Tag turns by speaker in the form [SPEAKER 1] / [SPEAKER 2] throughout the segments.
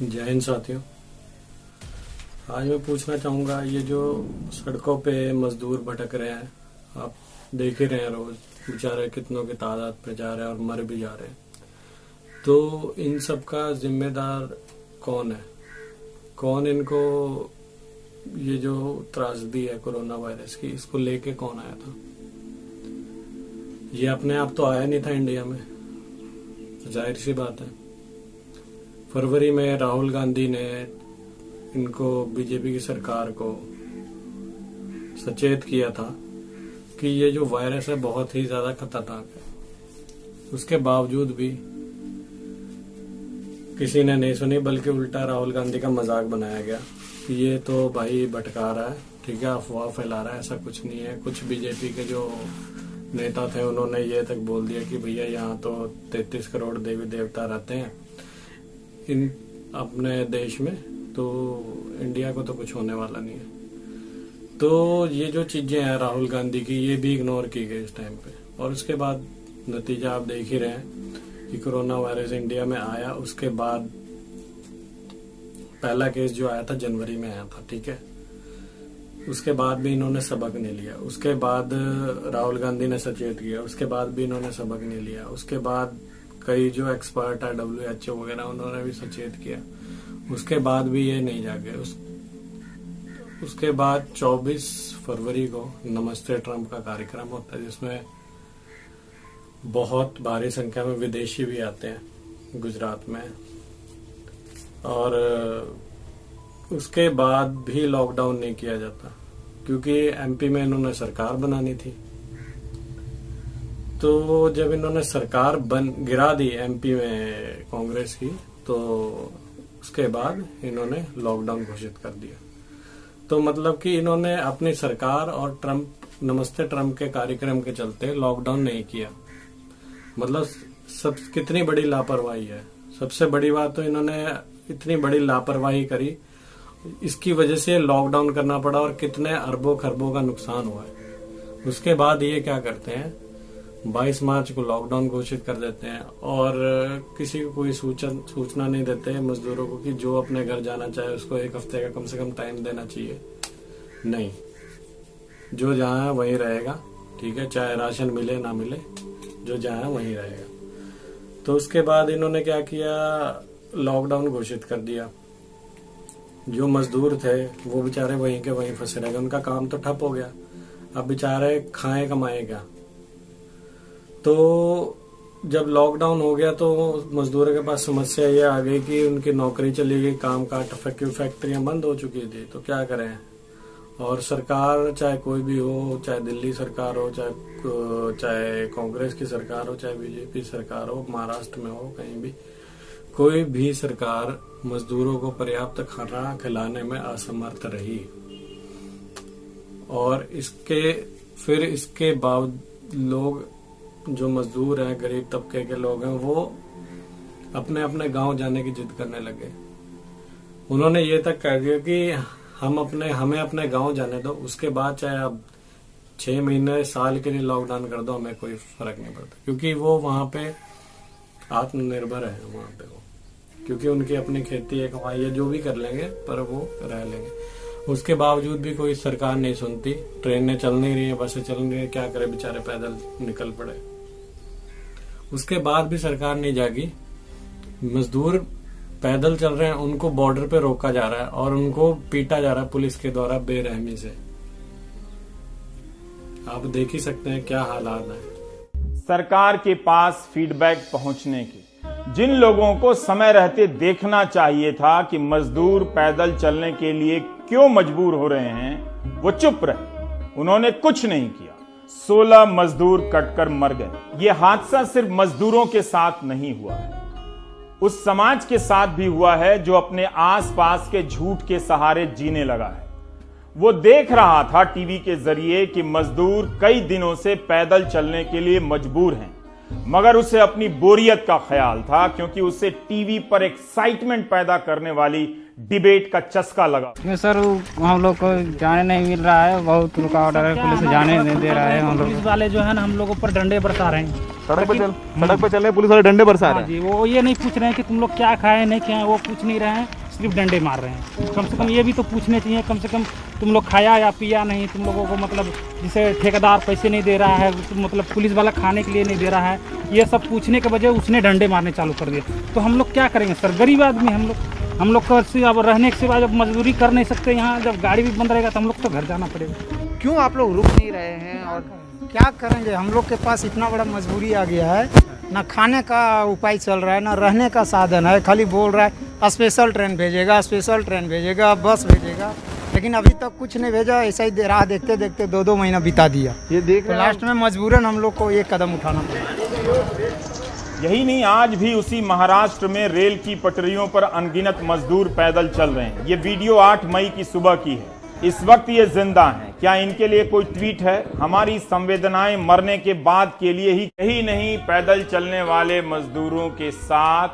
[SPEAKER 1] जय हिंद साथियों। आज मैं पूछना चाहूँगा, ये जो सड़कों पे मजदूर भटक रहे हैं, आप देख ही रहे हैं, रोज बेचारे कितनों की तादाद पे जा रहे हैं और मर भी जा रहे हैं। तो इन सब का जिम्मेदार कौन है? कौन इनको, ये जो त्रासदी है कोरोना वायरस की, इसको लेके कौन आया था? ये अपने आप तो आया नहीं था इंडिया में, जाहिर सी बात है। फरवरी में राहुल गांधी ने इनको, बीजेपी की सरकार को सचेत किया था कि ये जो वायरस है बहुत ही ज्यादा खतरनाक है। उसके बावजूद भी किसी ने नहीं सुनी, बल्कि उल्टा राहुल गांधी का मजाक बनाया गया कि ये तो भाई भटका रहा है, ठीक है, अफवाह फैला रहा है, ऐसा कुछ नहीं है। कुछ बीजेपी के जो नेता थे उन्होंने ये तक बोल दिया कि भैया यहाँ तो 33 करोड़ देवी देवता रहते हैं इन अपने देश में, तो इंडिया को तो कुछ होने वाला नहीं है। तो ये जो चीजें हैं राहुल गांधी की, ये भी इग्नोर की गई इस टाइम पे। और उसके बाद नतीजा आप देख ही रहे हैं कि कोरोना वायरस इंडिया में आया। उसके बाद पहला केस जो आया था जनवरी में आया था, ठीक है। उसके बाद भी इन्होंने सबक नहीं लिया। उसके बाद राहुल गांधी ने सचेत किया, उसके बाद भी इन्होंने सबक नहीं लिया। उसके बाद कई जो एक्सपर्ट है WHO वगैरह, उन्होंने भी सचेत किया, उसके बाद भी ये नहीं जागे। उसके बाद 24 फरवरी को नमस्ते ट्रंप का कार्यक्रम होता है, जिसमें बहुत भारी संख्या में विदेशी भी आते हैं गुजरात में। और उसके बाद भी लॉकडाउन नहीं किया जाता, क्योंकि MP में इन्होंने सरकार बनानी थी। तो जब इन्होंने सरकार गिरा दी MP में कांग्रेस की, तो उसके बाद इन्होंने लॉकडाउन घोषित कर दिया। तो मतलब कि इन्होंने अपनी सरकार और नमस्ते ट्रंप के कार्यक्रम के चलते लॉकडाउन नहीं किया। मतलब सब कितनी बड़ी लापरवाही है। सबसे बड़ी बात तो इन्होंने इतनी बड़ी लापरवाही करी, इसकी वजह से लॉकडाउन करना पड़ा और कितने अरबों खरबों का नुकसान हुआ है। उसके बाद ये क्या करते हैं, 22 मार्च को लॉकडाउन घोषित कर देते हैं और किसी को कोई सूचना नहीं देते मजदूरों को कि जो अपने घर जाना चाहे उसको 1 हफ्ते का कम से कम टाइम देना चाहिए। नहीं, जो जहाँ है वहीं रहेगा, ठीक है, चाहे राशन मिले ना मिले, जो जहाँ है वहीं रहेगा। तो उसके बाद इन्होंने क्या किया, लॉकडाउन घोषित कर दिया। जो मजदूर थे वो बेचारे वहीं के वहीं फंसे रह गए, उनका काम तो ठप हो गया। अब बेचारे खाएं कमाएं क्या? तो जब लॉकडाउन हो गया तो मजदूरों के पास समस्या ये आ गई कि उनकी नौकरी चली गई, काम काज, फैक्ट्रियां बंद हो चुकी थी। तो क्या करें? और सरकार चाहे कोई भी हो, चाहे दिल्ली सरकार हो, चाहे कांग्रेस की सरकार हो, चाहे बीजेपी सरकार हो, महाराष्ट्र में हो, कहीं भी कोई भी सरकार मजदूरों को पर्याप्त खाना खिलाने में असमर्थ रही। और इसके बाद लोग, जो मजदूर हैं, गरीब तबके के लोग हैं, वो अपने अपने गांव जाने की जिद करने लगे। उन्होंने ये तक कह दिया कि हमें अपने गांव जाने दो, उसके बाद चाहे आप 6 महीने साल के लिए लॉकडाउन कर दो, हमें कोई फर्क नहीं पड़ता। क्योंकि वो वहां पे आत्मनिर्भर है, वहां पे वो, क्योंकि उनकी अपनी खेती है, कमाई है, जो भी कर लेंगे पर वो रह लेंगे। उसके बावजूद भी कोई सरकार नहीं सुनती। ट्रेनें चल नहीं रही है, बसें चल नहीं रही है, क्या करे बेचारे, पैदल निकल पड़े। उसके बाद भी सरकार नहीं जागी। मजदूर पैदल चल रहे हैं, उनको बॉर्डर पे रोका जा रहा है और उनको पीटा जा रहा है पुलिस के द्वारा बेरहमी से। आप देख ही सकते हैं क्या हालात है।
[SPEAKER 2] सरकार के पास फीडबैक पहुंचने के, जिन लोगों को समय रहते देखना चाहिए था कि मजदूर पैदल चलने के लिए क्यों मजबूर हो रहे हैं, वो चुप रहे। उन्होंने कुछ नहीं किया। 16 मजदूर कटकर मर गए। ये हादसा सिर्फ मजदूरों के साथ नहीं हुआ है, उस समाज के साथ भी हुआ है जो अपने आसपास के झूठ के सहारे जीने लगा है। वो देख रहा था टीवी के जरिए कि मजदूर कई दिनों से पैदल चलने के लिए मजबूर हैं, मगर उसे अपनी बोरियत का ख्याल था, क्योंकि उसे टीवी पर एक्साइटमेंट पैदा करने वाली डिबेट का चस्का लगा।
[SPEAKER 3] सर हम लोग को जाने नहीं मिल रहा है, बहुत रुकावट है, पुलिस जाने नहीं दे रहा है। हम लोग
[SPEAKER 4] पुलिस वाले जो है ना हम लोगों पर डंडे बरसा रहे हैं।
[SPEAKER 5] सड़क पे चल रहे पुलिस वाले डंडे बरसा रहे हैं।
[SPEAKER 4] जी, वो ये नहीं पूछ रहे हैं कि तुम लोग क्या खाए नहीं खाए, वो पूछ नहीं रहे हैं, सिर्फ डंडे मार रहे हैं। कम से कम ये भी तो पूछने चाहिए, कम से कम तुम लोग खाया या पिया नहीं, तुम लोगों को मतलब जिसे ठेकेदार पैसे नहीं दे रहा है, मतलब पुलिस वाला खाने के लिए नहीं दे रहा है, ये सब पूछने के बजाय उसने डंडे मारने चालू कर दिए। तो हम लोग क्या करेंगे सर, गरीब आदमी हम लोग को अब रहने के सिवा जब मजदूरी कर नहीं सकते यहाँ, जब गाड़ी भी बंद रहेगा तो हम लोग तो घर जाना पड़ेगा।
[SPEAKER 3] क्यों आप लोग रुक नहीं रहे हैं और क्या करेंगे? हम लोग के पास इतना बड़ा मजबूरी आ गया है, ना खाने का उपाय चल रहा है, ना रहने का साधन है। खाली बोल रहा है स्पेशल ट्रेन भेजेगा, स्पेशल ट्रेन भेजेगा, बस भेजेगा, लेकिन अभी तक कुछ नहीं भेजा। ऐसा ही राह देखते देखते 2-2 महीना बिता दिया।
[SPEAKER 5] ये देख
[SPEAKER 3] तो लास्ट में मजबूरन हम लोग को ये कदम उठाना पड़ा।
[SPEAKER 2] यही नहीं, आज भी उसी महाराष्ट्र में रेल की पटरियों पर अनगिनत मजदूर पैदल चल रहे हैं। ये वीडियो 8 मई की सुबह की है। इस वक्त ये जिंदा हैं। क्या इनके लिए कोई ट्वीट है? हमारी संवेदनाएं मरने के बाद के लिए ही नहीं, पैदल चलने वाले मजदूरों के साथ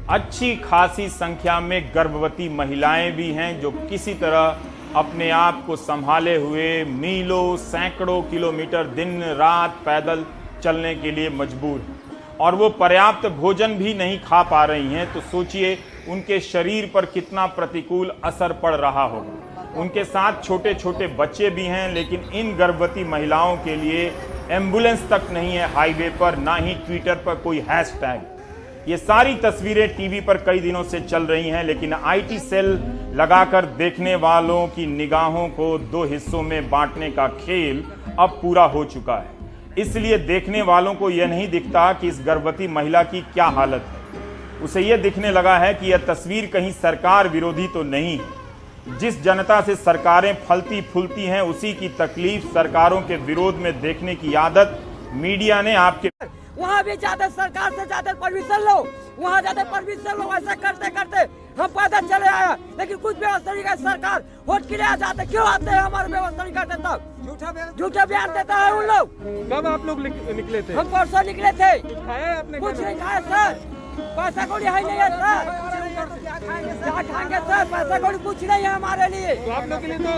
[SPEAKER 2] अच्छी खासी संख्या में गर्भवती महिलाएं भी हैं, जो किसी तरह अपने आप को संभाले हुए मीलों सैकड़ों किलोमीटर दिन रात पैदल चलने के लिए मजबूर हैं, और वो पर्याप्त भोजन भी नहीं खा पा रही हैं। तो सोचिए उनके शरीर पर कितना प्रतिकूल असर पड़ रहा होगा। उनके साथ छोटे छोटे बच्चे भी हैं, लेकिन इन गर्भवती महिलाओं के लिए एम्बुलेंस तक नहीं है हाईवे पर, ना ही ट्विटर पर कोई हैशटैग। ये सारी तस्वीरें टीवी पर कई दिनों से चल रही हैं, लेकिन आईटी सेल लगाकर देखने वालों की निगाहों को 2 हिस्सों में बांटने का खेल अब पूरा हो चुका है। इसलिए देखने वालों को यह नहीं दिखता कि इस गर्भवती महिला की क्या हालत है। उसे यह दिखने लगा है कि यह तस्वीर कहीं सरकार विरोधी तो नहीं है। जिस जनता से सरकारें फलती फूलती हैं, उसी की तकलीफ सरकारों के विरोध में देखने की आदत मीडिया ने आपके
[SPEAKER 6] वहाँ भी ज्यादा सरकार से ज्यादा परमिशन लो, वहाँ ज्यादा परमिशन लो। ऐसा करते करते हम पैदल चले आए, लेकिन कुछ व्यवस्था नहीं है। सरकार वोट के लिए आ जाते, क्यों आते हैं? हमारे व्यवस्था नहीं करते, तब झूठा बयान देता है उन लोग।
[SPEAKER 5] कब आप लोग निकले थे?
[SPEAKER 6] हम परसों निकले थे।
[SPEAKER 5] खाया आपने?
[SPEAKER 6] कुछ नहीं खाया सर, पैसा कौड़ी है नहीं है सर, क्या खाएंगे सर? पैसा कौड़ी कुछ नहीं है हमारे लिए।
[SPEAKER 5] तो आप लोग के लिए तो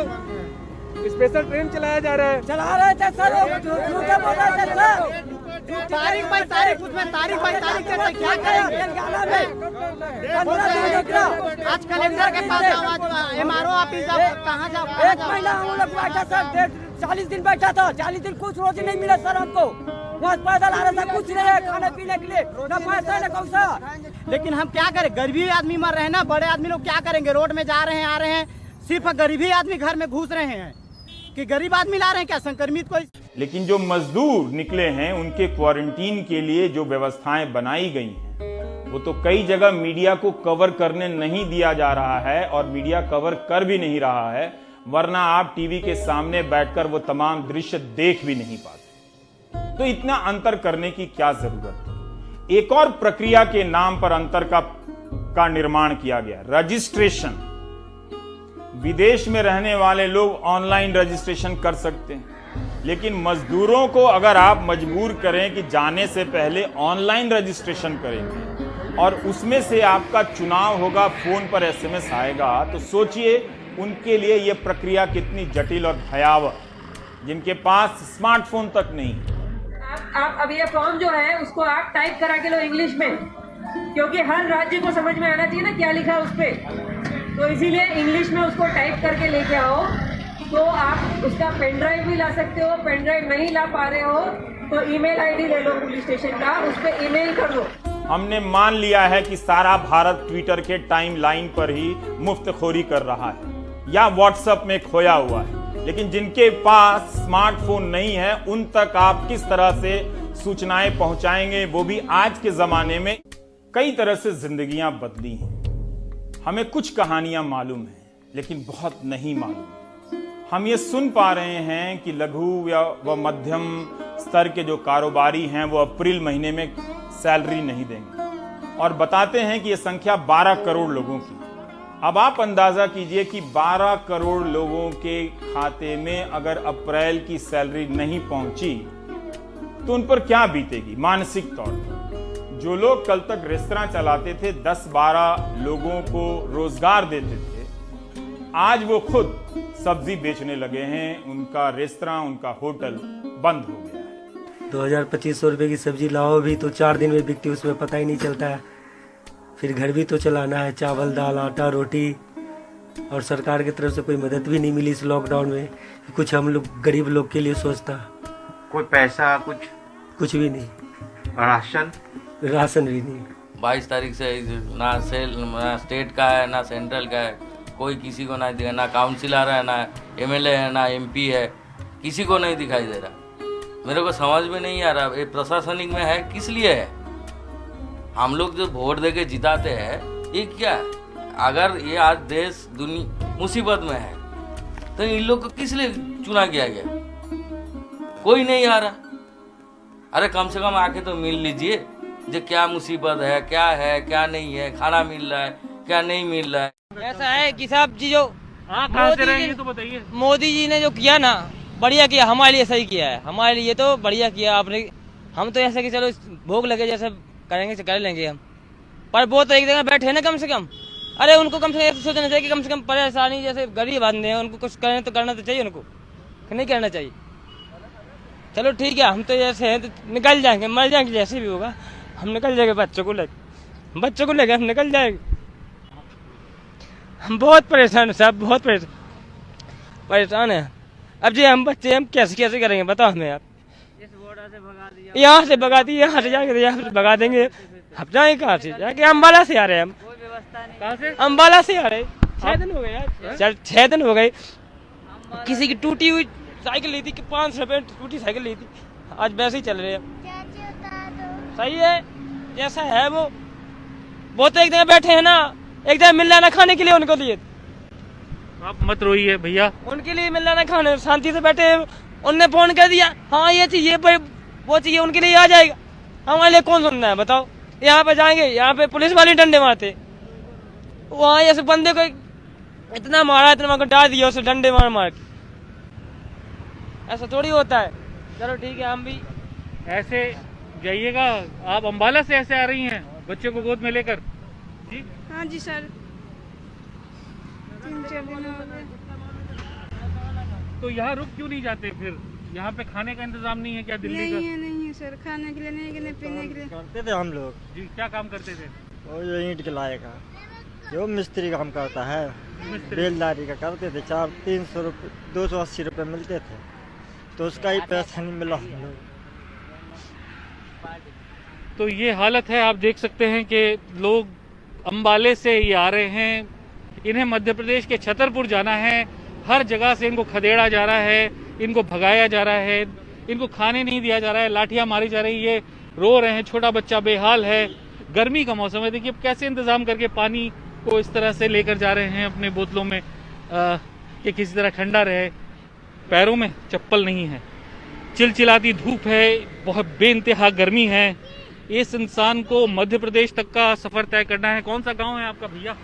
[SPEAKER 5] स्पेशल ट्रेन चलाया जा रहा है।
[SPEAKER 6] चला रहे थे सर, झूठे बोल रहे थे सर।
[SPEAKER 7] तारीख बाई तारीख, उसमें तारीख बाई तारीख कैसे क्या करेंगे? आज कलेक्टर के पास जाओ, MRO ऑफिस जाओ, कहाँ जाओ?
[SPEAKER 6] 1 महीना हम लोग बैठा सर, 40 दिन बैठा था। 40 दिन कुछ रोज नहीं मिला सर हमको। वहाँ पैदल आ रहा था, कुछ नहीं है खाने पीने के लिए, न पैसा न पैसा।
[SPEAKER 7] लेकिन हम क्या करें, गरीबी आदमी मर रहे हैं ना। बड़े आदमी लोग क्या करेंगे? रोड में जा रहे हैं, आ रहे हैं, सिर्फ गरीबी आदमी घर में घुस रहे हैं कि गरीब आदमी ला रहे हैं क्या संक्रमित कोई?
[SPEAKER 2] लेकिन जो मजदूर निकले हैं, उनके क्वारंटीन के लिए जो व्यवस्थाएं बनाई गई हैं, वो तो कई जगह मीडिया को कवर करने नहीं दिया जा रहा है, और मीडिया कवर कर भी नहीं रहा है, वरना आप टीवी के सामने बैठकर वो तमाम दृश्य देख भी नहीं पाते। तो इतना अंतर करने की क्या जरूरत है? एक और प्रक्रिया के नाम पर अंतर का निर्माण किया गया, रजिस्ट्रेशन। विदेश में रहने वाले लोग ऑनलाइन रजिस्ट्रेशन कर सकते हैं, लेकिन मजदूरों को अगर आप मजबूर करें कि जाने से पहले ऑनलाइन रजिस्ट्रेशन करेंगे और उसमें से आपका चुनाव होगा, फोन पर SMS आएगा, तो सोचिए उनके लिए यह प्रक्रिया कितनी जटिल और भयावह, जिनके पास स्मार्टफोन तक नहीं।
[SPEAKER 8] आप अब ये फॉर्म जो है उसको आप टाइप करा के लो इंग्लिश में, क्योंकि हर राज्य को समझ में आना चाहिए ना क्या लिखा है उस पर। तो इसीलिए इंग्लिश में उसको टाइप करके लेके आओ। तो आप उसका पेन ड्राइव भी ला सकते हो। पेन ड्राइव नहीं ला पा रहे हो तो ईमेल आईडी ले लो पुलिस स्टेशन का, उस पर ईमेल कर दो।
[SPEAKER 2] हमने मान लिया है कि सारा भारत ट्विटर के टाइमलाइन पर ही मुफ्तखोरी कर रहा है या व्हाट्सएप में खोया हुआ है, लेकिन जिनके पास स्मार्टफोन नहीं है उन तक आप किस तरह से सूचनाएं पहुंचाएंगे? वो भी आज के जमाने में कई तरह से जिंदगियां बदली हैं। हमें कुछ कहानियां मालूम हैं, लेकिन बहुत नहीं मालूम। हम ये सुन पा रहे हैं कि लघु व मध्यम स्तर के जो कारोबारी हैं वो अप्रैल महीने में सैलरी नहीं देंगे, और बताते हैं कि ये संख्या 12 करोड़ लोगों की। अब आप अंदाजा कीजिए कि 12 करोड़ लोगों के खाते में अगर अप्रैल की सैलरी नहीं पहुंची तो उन पर क्या बीतेगी मानसिक तौर पर। जो लोग कल तक रेस्तरां चलाते थे, 10-12 लोगों को रोजगार देते थे, आज वो खुद सब्जी बेचने लगे हैं। उनका रेस्तरां, उनका होटल बंद हो गया है।
[SPEAKER 9] 2000-2500 रुपए की सब्जी लाओ भी तो 4 दिन में बिकती, उसमें पता ही नहीं चलता है। फिर घर भी तो चलाना है, चावल दाल आटा रोटी, और सरकार की तरफ से कोई मदद भी नहीं मिली इस लॉकडाउन में। कुछ हम लोग गरीब लोग के लिए सोचता,
[SPEAKER 10] कोई पैसा
[SPEAKER 9] कुछ भी नहीं, राशन भी नहीं।
[SPEAKER 11] 22 तारीख से ना स्टेट का है ना सेंट्रल का है, कोई किसी को नहीं दिखा, ना काउंसिलर है ना एमएलए है ना एमपी है, किसी को नहीं दिखाई दे रहा। मेरे को समझ में नहीं आ रहा ये प्रशासनिक में है किस लिए है। हम लोग जो वोट दे के जिताते हैं ये क्या है? अगर ये आज देश दुनिया मुसीबत में है तो इन लोग को किस लिए चुना किया गया? कोई नहीं आ रहा। अरे कम से कम आके तो मिल लीजिए जो क्या मुसीबत है क्या नहीं है, खाना मिल रहा है क्या नहीं मिल रहा है।
[SPEAKER 6] ऐसा है कि साहब जी जो
[SPEAKER 4] कहाँ से रहेंगे तो बताइए।
[SPEAKER 6] मोदी जी ने जो किया ना बढ़िया किया, हमारे लिए सही किया है, हमारे लिए तो बढ़िया किया आपने। हम तो ऐसा कि चलो भोग लगे जैसे करेंगे कर लेंगे हम, पर वो तो एक जगह बैठे ना कम से कम। अरे उनको कम से कम सोचना चाहिए कि कम से कम परेशानी जैसे गरीब आदमी है उनको कुछ करें तो करना तो चाहिए, उनको नहीं करना चाहिए। चलो ठीक है, हम तो जैसे हैं तो निकल जाएंगे, मर जाएंगे जैसे भी होगा, हम निकल जाएंगे। बच्चों को लेके हम निकल जाएंगे। हम बहुत परेशान हैं साहब, बहुत परेशान हैं। अब जी हम बच्चे हम कैसे करेंगे बताओ हमें आप। यहाँ से भगा दिए, यहाँ से जाके यहाँ से भगा देंगे। अब जाएंगे कहाँ से? जाके अम्बाला से आ रहे हैं हम। कहाँ से? अम्बाला से आ रहे। 6 दिन हो गए यार, 6 दिन हो गए। किसी की टूटी हुई साइकिल ली थी कि 500 रुपए टूटी साइकिल ली थी, आज वैसे ही चल रहे हैं। सही है जैसा है वो तो एक जगह बैठे हैं ना, एक जगह मिल रहा ना खाने के लिए उनको लिए।
[SPEAKER 4] आप मत रोइए भैया,
[SPEAKER 6] उनके लिए मिल रहा ना खाने, शांति से बैठे हैं। उनने फोन कर दिया हाँ ये चाहिए वो चाहिए, उनके लिए आ जाएगा। हमारे लिए कौन सुनना है बताओ। यहाँ पे जाएंगे, यहाँ पे पुलिस वाले डंडे मारते, वहाँ ऐसे बंदे को इतना मारा, इतना डाल दिया उसे डंडे मार के। ऐसा थोड़ी होता है। चलो ठीक है, हम भी
[SPEAKER 4] ऐसे जाइएगा। आप अम्बाला से ऐसे आ रही हैं बच्चे को गोद में लेकर? जी
[SPEAKER 12] हाँ जी सर, 3-4 दिन हो गए।
[SPEAKER 4] तो यहाँ रुक क्यों नहीं जाते फिर? यहाँ पे खाने का इंतजाम नहीं है क्या दिल्ली का?
[SPEAKER 12] नहीं है सर, खाने के लिए नहीं, पीने के लिए।
[SPEAKER 3] करते थे हम लोग।
[SPEAKER 4] जी क्या काम करते थे?
[SPEAKER 3] वो जो ईंट के लाएगा, जो मिस्त्री काम करता है, बेलदारी का करते थे। 300 रुपये 280 रुपये मिलते थे, तो उसका ही पैसा नहीं मिला हम लोग।
[SPEAKER 4] तो ये हालत है, आप देख सकते हैं कि लोग अम्बाले से ये आ रहे हैं। इन्हें मध्य प्रदेश के छतरपुर जाना है। हर जगह से इनको खदेड़ा जा रहा है, इनको भगाया जा रहा है, इनको खाने नहीं दिया जा रहा है, लाठियां मारी जा रही है, रो रहे हैं, छोटा बच्चा बेहाल है। गर्मी का मौसम है, देखिए कैसे इंतजाम करके पानी को इस तरह से लेकर जा रहे हैं अपने बोतलों में कि किसी तरह ठंडा रहे। पैरों में चप्पल नहीं है, चिलचिलाती धूप है, बहुत बेइंतहा गर्मी है। इस इंसान को मध्य प्रदेश तक का सफर तय करना है। कौन सा गांव है आपका भैया?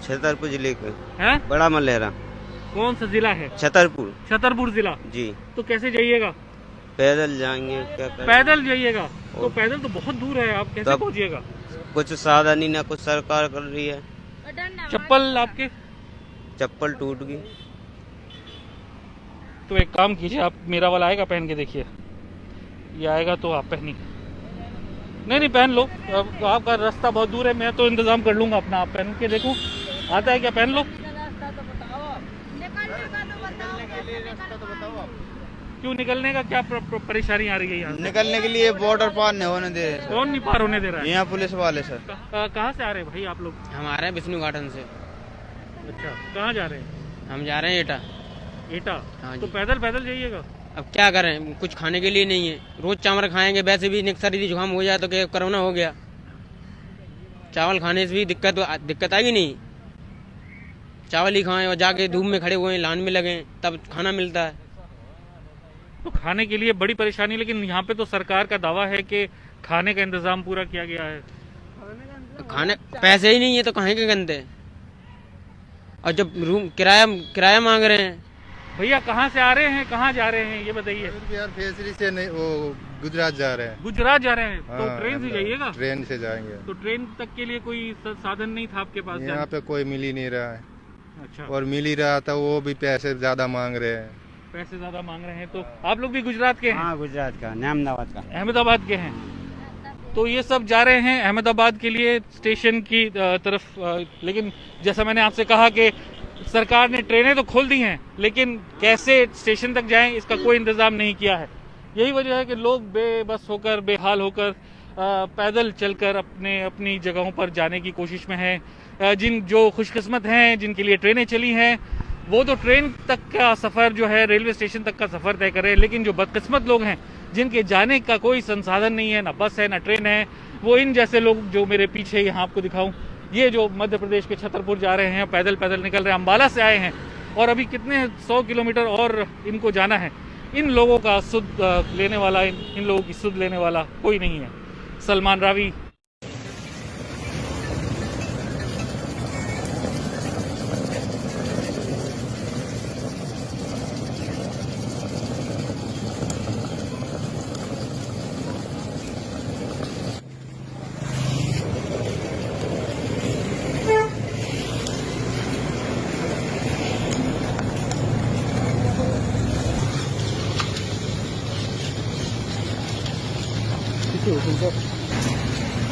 [SPEAKER 10] छतरपुर जिले का
[SPEAKER 4] है,
[SPEAKER 10] बड़ा मलहरा।
[SPEAKER 4] कौन सा जिला है?
[SPEAKER 10] छतरपुर
[SPEAKER 4] जिला
[SPEAKER 10] जी।
[SPEAKER 4] तो कैसे जाइएगा?
[SPEAKER 10] पैदल जाएंगे। क्या करें?
[SPEAKER 4] पैदल जाइएगा? तो पैदल तो बहुत दूर है, आप कैसे पहुंचिएगा?
[SPEAKER 10] कुछ साधन ही ना, कुछ सरकार कर रही है।
[SPEAKER 4] चप्पल आपके?
[SPEAKER 10] चप्पल टूट गई।
[SPEAKER 4] तो एक काम कीजिए, आप मेरा वाला आएगा पहन के देखिए, ये आएगा तो आप पहनिए। नहीं पहन लो, आपका रास्ता बहुत दूर है, मैं तो इंतजाम कर लूंगा अपना। आप पहन के देखो, आता है क्या? पहन लो। क्यों निकलने का क्या परेशानी आ रही है यहाँ?
[SPEAKER 13] निकलने के लिए बॉर्डर पार नहीं होने दे रहे।
[SPEAKER 4] कौन नहीं पार होने दे रहा है?
[SPEAKER 13] यहाँ पुलिस वाले सर।
[SPEAKER 4] कहाँ से आ रहे हैं भाई आप लोग?
[SPEAKER 14] हम आ रहे हैं विष्णु गार्डन से।
[SPEAKER 4] अच्छा, कहाँ जा रहे हैं?
[SPEAKER 14] हम जा रहे हैं
[SPEAKER 4] एटा।
[SPEAKER 14] हाँ
[SPEAKER 4] तो पैदल जाइएगा?
[SPEAKER 14] अब क्या करें, कुछ खाने के लिए नहीं है। रोज चावल खाएंगे, वैसे भी सर्दी जुकाम हो जाए तो क्या कोरोना हो गया। चावल खाने से भी दिक्कत आएगी नहीं। चावल ही खाएं और जाके धूप में खड़े हुए लाइन में लगे तब खाना मिलता है।
[SPEAKER 4] तो खाने के लिए बड़ी परेशानी, लेकिन यहाँ पे तो सरकार का दावा है कि खाने का इंतजाम पूरा किया गया है।
[SPEAKER 14] खाने पैसे ही नहीं है तो कहाँ के गंदे। और जब रूम किराया मांग रहे हैं
[SPEAKER 4] भैया कहाँ से आ रहे हैं, कहाँ जा रहे हैं ये बताइए।
[SPEAKER 13] बिहार फेसरी से नहीं, वो गुजरात जा रहे हैं।
[SPEAKER 4] गुजरात जा रहे हैं तो
[SPEAKER 13] हाँ,
[SPEAKER 4] ट्रेन से जाइएगा।
[SPEAKER 13] ट्रेन से जाएंगे।
[SPEAKER 4] तो ट्रेन तक के लिए कोई साधन नहीं था आपके पास?
[SPEAKER 13] यहाँ पे कोई मिल ही नहीं रहा है।
[SPEAKER 4] अच्छा।
[SPEAKER 13] और मिल ही रहा था वो भी पैसे ज्यादा मांग रहे हैं।
[SPEAKER 4] पैसे ज्यादा मांग रहे हैं। तो आप लोग भी गुजरात के हैं?
[SPEAKER 15] हाँ, गुजरात का, अहमदाबाद का।
[SPEAKER 4] अहमदाबाद के हैं। तो ये सब जा रहे हैं अहमदाबाद के लिए स्टेशन की तरफ। लेकिन जैसा मैंने आपसे कहा कि सरकार ने ट्रेनें तो खोल दी हैं, लेकिन कैसे स्टेशन तक जाएं इसका कोई इंतजाम नहीं किया है। यही वजह है कि लोग बेबस होकर, बेहाल होकर पैदल चलकर अपनी जगहों पर जाने की कोशिश में हैं। जो खुशकिस्मत हैं, जिनके लिए ट्रेनें चली हैं, वो तो ट्रेन तक का सफ़र जो है, रेलवे स्टेशन तक का सफ़र तय करें। लेकिन जो बदकिस्मत लोग हैं, जिनके जाने का कोई संसाधन नहीं है, ना बस है ना ट्रेन है, वो इन जैसे लोग जो मेरे पीछे यहाँ आपको दिखाऊं, ये जो मध्य प्रदेश के छतरपुर जा रहे हैं, पैदल निकल रहे हैं, अम्बाला से आए हैं और अभी कितने 100 किलोमीटर और इनको जाना है। इन लोगों का सुध लेने वाला, इन लोगों की सुध लेने वाला कोई नहीं है। सलमान रावी।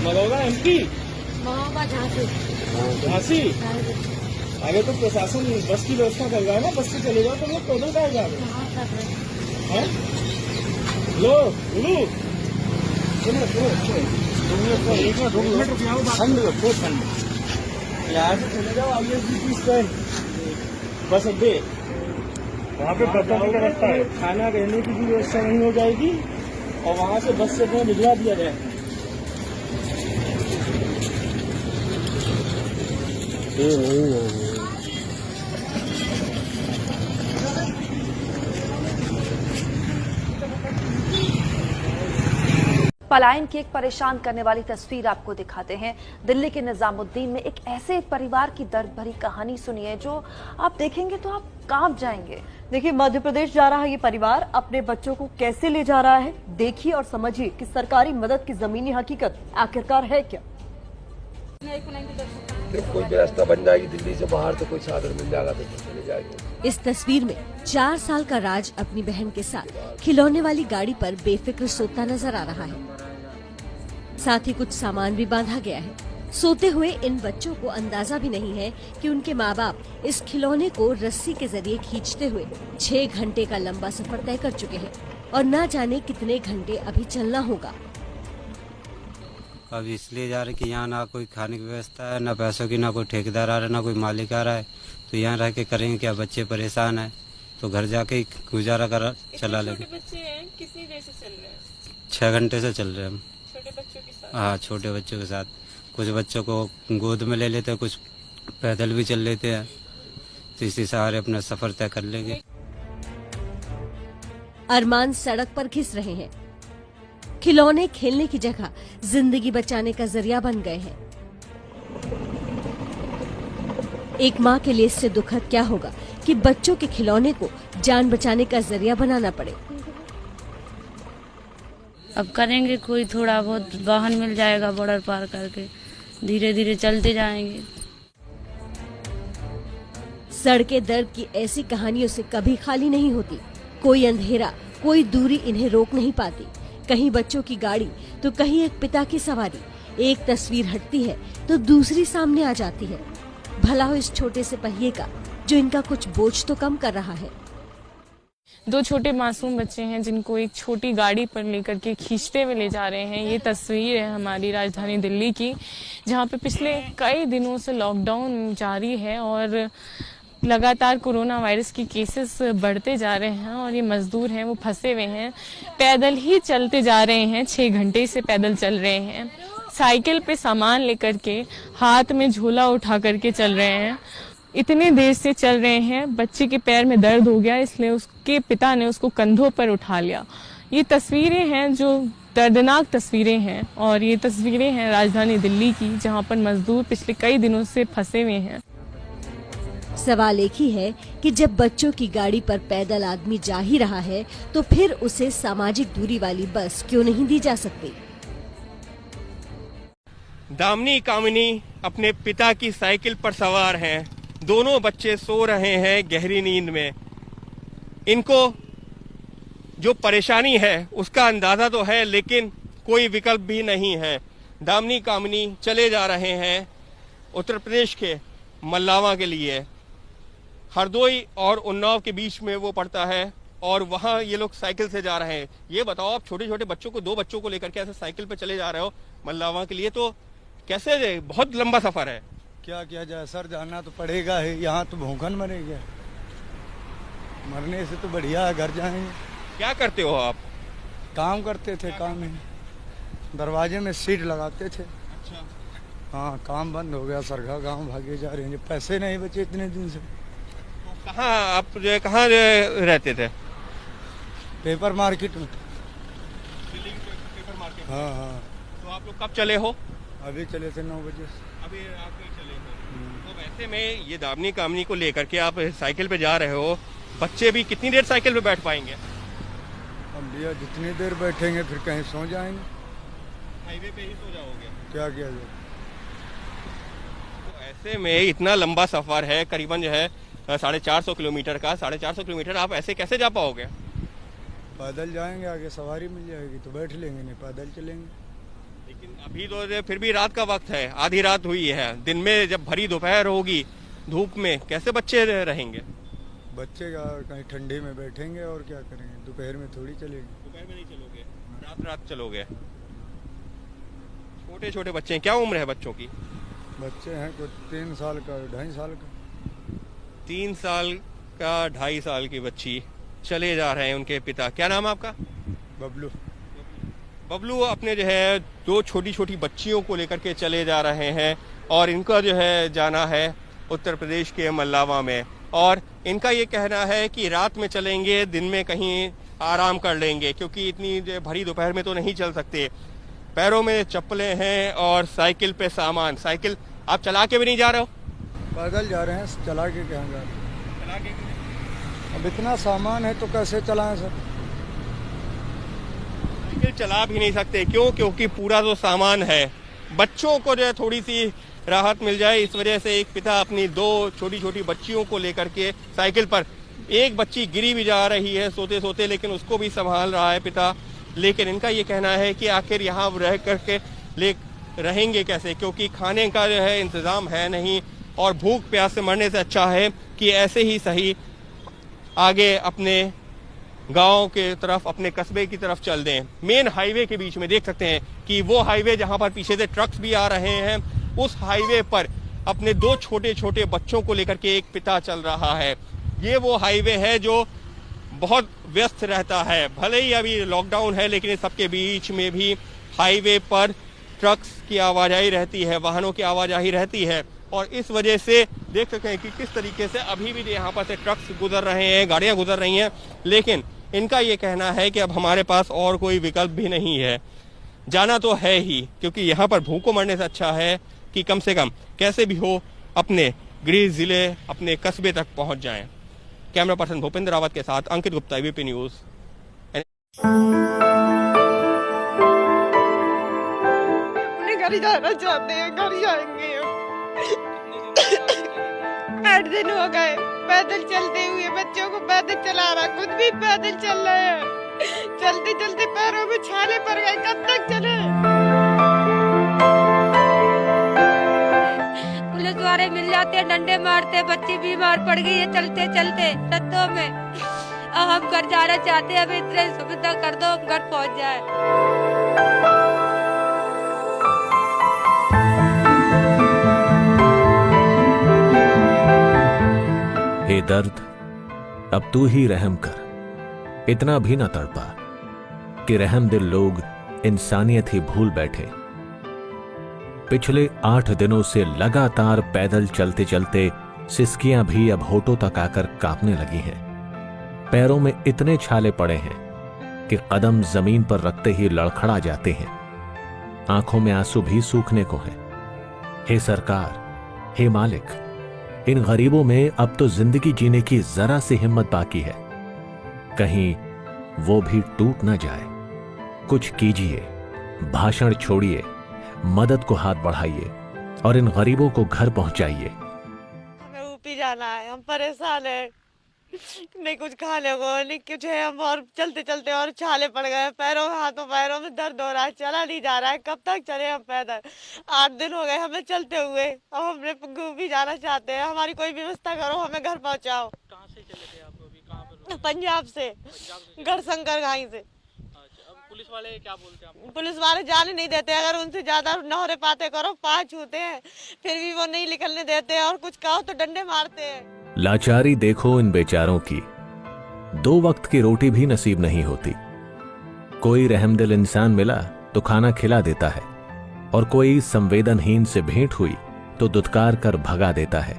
[SPEAKER 5] महोबा एमपी,
[SPEAKER 16] महोबा झांसी।
[SPEAKER 5] झांसी। आगे तो प्रशासन बस की व्यवस्था कर रहा है ना, बस से चलेगा तो लोग पैदल का जा रहे हैं। लो बोलो, यहाँ से चले जाओ आगे स्टैंड बस अड्डे, वहाँ पे बदलाव का रास्ता है। खाना रहने की भी व्यवस्था नहीं हो जाएगी और वहाँ से बस से तुम्हें भिजवा दिया जाए।
[SPEAKER 17] पलायन की एक परेशान करने वाली तस्वीर आपको दिखाते हैं। दिल्ली के निजामुद्दीन में एक ऐसे परिवार की दर्द भरी कहानी सुनी है जो आप देखेंगे तो आप कांप जाएंगे।
[SPEAKER 18] देखिए, मध्य प्रदेश जा रहा ये परिवार अपने बच्चों को कैसे ले जा रहा है, देखिए और समझिए कि सरकारी मदद की जमीनी हकीकत आखिरकार है क्या।
[SPEAKER 19] कोई व्यवस्था बन जाएगी दिल्ली से बाहर तो कोई साधन मिल जाएगा तो चले जाएंगे।
[SPEAKER 20] इस तस्वीर में 4 साल का राज अपनी बहन के साथ खिलौने वाली गाड़ी पर बेफिक्र सोता नजर आ रहा है। साथ ही कुछ सामान भी बांधा गया है। सोते हुए इन बच्चों को अंदाजा भी नहीं है कि उनके माँ बाप इस खिलौने को रस्सी के जरिए खींचते हुए 6 घंटे का लंबा सफर तय कर चुके हैं और न जाने कितने घंटे अभी चलना होगा।
[SPEAKER 21] अब इसलिए जा रहे कि यहाँ ना कोई खाने की व्यवस्था है, ना पैसों की, ना कोई ठेकेदार आ रहा है, ना कोई मालिक आ रहा है। तो यहाँ रह के करेंगे क्या, बच्चे परेशान है तो घर जाके ही गुजारा कर चला लेंगे।
[SPEAKER 22] बच्चे हैं, कितनी देर से चल रहे हैं?
[SPEAKER 21] 6 घंटे से चल रहे हैं हम।
[SPEAKER 22] छोटे बच्चों के साथ?
[SPEAKER 21] हाँ, छोटे बच्चों के साथ। कुछ बच्चों को गोद में ले लेते हैं, कुछ पैदल भी चल लेते हैं। तो इसी सहारे अपना सफर तय कर लेंगे।
[SPEAKER 20] अरमान सड़क पर घिस रहे हैं। खिलौने खेलने की जगह जिंदगी बचाने का जरिया बन गए हैं। एक माँ के लिए इससे दुखद क्या होगा कि बच्चों के खिलौने को जान बचाने का जरिया बनाना पड़े।
[SPEAKER 23] अब करेंगे, कोई थोड़ा बहुत वाहन मिल जाएगा, बॉर्डर पार करके धीरे धीरे चलते जाएंगे।
[SPEAKER 20] सड़कें दर्द की ऐसी कहानियों से कभी खाली नहीं होती। कोई अंधेरा, कोई दूरी इन्हें रोक नहीं पाती। कहीं बच्चों की गाड़ी तो कहीं एक पिता की सवारी। एक तस्वीर हटती है तो दूसरी सामने आ जाती है। भला हो इस छोटे से पहिए का जो इनका कुछ बोझ तो कम कर रहा है।
[SPEAKER 22] 2 छोटे मासूम बच्चे हैं जिनको एक छोटी गाड़ी पर लेकर के खींचते हुए ले जा रहे हैं। ये तस्वीर है हमारी राजधानी दिल्ली की, जहां पे पिछले कई दिनों से लॉकडाउन जारी है और लगातार कोरोना वायरस की केसेस बढ़ते जा रहे हैं और ये मजदूर हैं वो फंसे हुए हैं, पैदल ही चलते जा रहे हैं। 6 घंटे से पैदल चल रहे हैं, साइकिल पे सामान लेकर के, हाथ में झोला उठा करके चल रहे हैं। इतने देर से चल रहे हैं, बच्चे के पैर में दर्द हो गया, इसलिए उसके पिता ने उसको कंधों पर उठा लिया। ये तस्वीरें हैं जो दर्दनाक तस्वीरें हैं और ये तस्वीरें हैं राजधानी दिल्ली की, जहां पर मजदूर पिछले कई दिनों से फंसे हुए हैं।
[SPEAKER 20] सवाल एक ही है कि जब बच्चों की गाड़ी पर पैदल आदमी जा ही रहा है तो फिर उसे सामाजिक दूरी वाली बस क्यों नहीं दी जा सकती।
[SPEAKER 1] दामिनी कामिनी अपने पिता की साइकिल पर सवार हैं। दोनों बच्चे सो रहे हैं गहरी नींद में। इनको जो परेशानी है उसका अंदाजा तो है, लेकिन कोई विकल्प भी नहीं है। दामिनी कामिनी चले जा रहे हैं उत्तर प्रदेश के मल्लावा के लिए। हरदोई और उन्नाव के बीच में वो पड़ता है और वहाँ ये लोग साइकिल से जा रहे हैं। ये बताओ, आप छोटे छोटे बच्चों को, 2 बच्चों को लेकर के ऐसे साइकिल पे चले जा रहे हो मल्लावा के लिए, तो कैसे? बहुत लंबा सफर है।
[SPEAKER 7] क्या किया जाए सर, जाना तो पड़ेगा ही। यहाँ तो भूखन मरेगा, मरने से तो बढ़िया है घर जाएंगे।
[SPEAKER 1] क्या करते हो आप?
[SPEAKER 7] काम करते थे, काम ही दरवाजे में सीट लगाते थे।
[SPEAKER 1] अच्छा।
[SPEAKER 7] हाँ, काम बंद हो गया, सरगा गांव भागे जा रहे हैं, पैसे नहीं बचे इतने दिन से।
[SPEAKER 1] तो कहाँ आप कहाँ रहते थे?
[SPEAKER 7] पेपर मार्केट में।
[SPEAKER 1] दिल्ली के पेपर मार्केट में?
[SPEAKER 7] हाँ हाँ।
[SPEAKER 1] तो आप लोग कब चले हो?
[SPEAKER 7] अभी चले थे 9 बजे।
[SPEAKER 1] अभी रात में चले हो। तो वैसे में ये दामिनी कामिनी को लेकर के आप साइकिल पे जा रहे हो, बच्चे भी कितनी देर साइकिल पे बैठ पाएंगे?
[SPEAKER 7] अब भैया जितनी देर बैठेंगे फिर कहीं सो जाएंगे।
[SPEAKER 1] हाईवे पे ही सो जाओगे?
[SPEAKER 7] क्या किया जाए।
[SPEAKER 1] तो ऐसे में इतना लंबा सफर है, करीबन जो है 450 किलोमीटर का। 450 किलोमीटर आप ऐसे कैसे जा पाओगे?
[SPEAKER 7] पैदल जाएंगे, आगे सवारी मिल जाएगी तो बैठ लेंगे, नहीं पैदल चलेंगे।
[SPEAKER 1] लेकिन अभी तो फिर भी रात का वक्त है, आधी रात हुई है। दिन में जब भरी दोपहर होगी धूप में, कैसे बच्चे रहेंगे?
[SPEAKER 7] बच्चे कहीं ठंडी में बैठेंगे और क्या करेंगे, दोपहर में थोड़ी चलेंगे।
[SPEAKER 1] दोपहर में नहीं चलोगे, रात चलोगे। छोटे छोटे बच्चे हैं, क्या उम्र है बच्चों की?
[SPEAKER 7] बच्चे हैं कुछ 3 साल का, 2.5 साल का।
[SPEAKER 1] 3 साल का, 2.5 साल की बच्ची चले जा रहे हैं उनके पिता। क्या नाम है आपका?
[SPEAKER 7] बबलू।
[SPEAKER 1] बबलू अपने जो है 2 छोटी छोटी बच्चियों को लेकर के चले जा रहे हैं और इनका जो है जाना है उत्तर प्रदेश के मल्लावा में। और इनका ये कहना है कि रात में चलेंगे, दिन में कहीं आराम कर लेंगे, क्योंकि इतनी भरी दोपहर में तो नहीं चल सकते। पैरों में चप्पलें हैं और साइकिल पे सामान। साइकिल आप चला के भी नहीं जा रहे हो?
[SPEAKER 7] पैदल जा रहे हैं, चला के क्या जा रहे हैं? चला के? अब इतना सामान है तो कैसे चलाएं सर?
[SPEAKER 1] साइकिल चला भी नहीं सकते। क्यों? क्योंकि पूरा जो सामान है। बच्चों को जो है थोड़ी सी राहत मिल जाए, इस वजह से एक पिता अपनी 2 छोटी छोटी बच्चियों को लेकर के साइकिल पर, एक बच्ची गिरी भी जा रही है सोते सोते, लेकिन उसको भी संभाल रहा है पिता। लेकिन इनका ये कहना है कि आखिर यहाँ रह करके रहेंगे कैसे, क्योंकि खाने का जो है इंतजाम है नहीं और भूख प्यास से मरने से अच्छा है कि ऐसे ही सही आगे अपने गांव के तरफ, अपने कस्बे की तरफ चल दें। मेन हाईवे के बीच में देख सकते हैं कि वो हाईवे जहां पर पीछे से ट्रक्स भी आ रहे हैं, उस हाईवे पर अपने 2 छोटे छोटे बच्चों को लेकर के एक पिता चल रहा है। ये वो हाईवे है जो बहुत व्यस्त रहता है। भले ही अभी लॉकडाउन है, लेकिन इस सबके बीच में भी हाईवे पर ट्रक्स की आवाजाही रहती है, वाहनों की आवाजाही रहती है। और इस वजह से देख सकते हैं कि किस तरीके से अभी भी यहाँ पर से ट्रक्स गुजर रहे हैं, गाड़ियाँ गुजर रही हैं। लेकिन इनका ये कहना है कि अब हमारे पास और कोई विकल्प भी नहीं है, जाना तो है ही, क्योंकि यहाँ पर भूखों मरने से अच्छा है कि कम से कम कैसे भी हो अपने गृह जिले, अपने कस्बे तक पहुँच जाएं। कैमरा पर्सन भूपेंद्र रावत के साथ अंकित गुप्ता, एबीपी न्यूज़।
[SPEAKER 8] अपने घर जाना चाहते हैं, घर जाएंगे। 8 दिन हो गए पैदल चलते हुए, बच्चों को पैदल चला रहा, खुद भी पैदल चल रहे हैं। चलते चलते पैरों में छाले पड़ गए, कब तक चले? पुलिस वाले मिल जाते हैं, डंडे मारते, बच्ची बीमार पड़ गई है चलते चलते रस्तों में। अब हम घर जाना चाहते हैं, अब इतने सुविधा कर दो, हम घर पहुँच जाए।
[SPEAKER 24] हे दर्द, अब तू ही रहम कर, इतना भी न तड़पा कि रहम दिल लोग इंसानियत ही भूल बैठे। पिछले 8 दिनों से लगातार पैदल चलते चलते सिसकियां भी अब होठों तक आकर कांपने लगी हैं। पैरों में इतने छाले पड़े हैं कि कदम जमीन पर रखते ही लड़खड़ा जाते हैं। आंखों में आंसू भी सूखने को है। हे सरकार, हे मालिक, इन गरीबों में अब तो जिंदगी जीने की जरा सी हिम्मत बाकी है। कहीं वो भी टूट ना जाए। कुछ कीजिए, भाषण छोड़िए, मदद को हाथ बढ़ाइए और इन गरीबों को घर पहुंचाइए।
[SPEAKER 2] हमें ऊपी जाना है, हम परेशान हैं, नहीं कुछ खाने को नहीं कुछ है। हम और चलते चलते और छाले पड़ गए, पैरों हाथों पैरों में दर्द हो रहा है, चला नहीं जा रहा है। कब तक चले हम पैदल? 8 दिन हो गए हमें चलते हुए। अब हमने भी जाना चाहते हैं, हमारी कोई व्यवस्था करो, हमें घर पहुंचाओ।
[SPEAKER 4] कहाँ से चले थे आप अभी? कहाँ पर?
[SPEAKER 2] पंजाब से, गढ़शंकर घाई से।
[SPEAKER 4] पुलिस वाले क्या बोलते हैं आपको?
[SPEAKER 2] पुलिस वाले जाने नहीं देते, अगर उनसे ज्यादा नौरे पाते करो, पाँव छूते हैं, फिर भी वो नहीं निकलने देते, और कुछ कहो तो डंडे मारते हैं।
[SPEAKER 24] लाचारी देखो इन बेचारों की। 2 वक्त की रोटी भी नसीब नहीं होती। कोई रहमदिल इंसान मिला तो खाना खिला देता है, और कोई संवेदनहीन से भेंट हुई तो दुत्कार कर भगा देता है।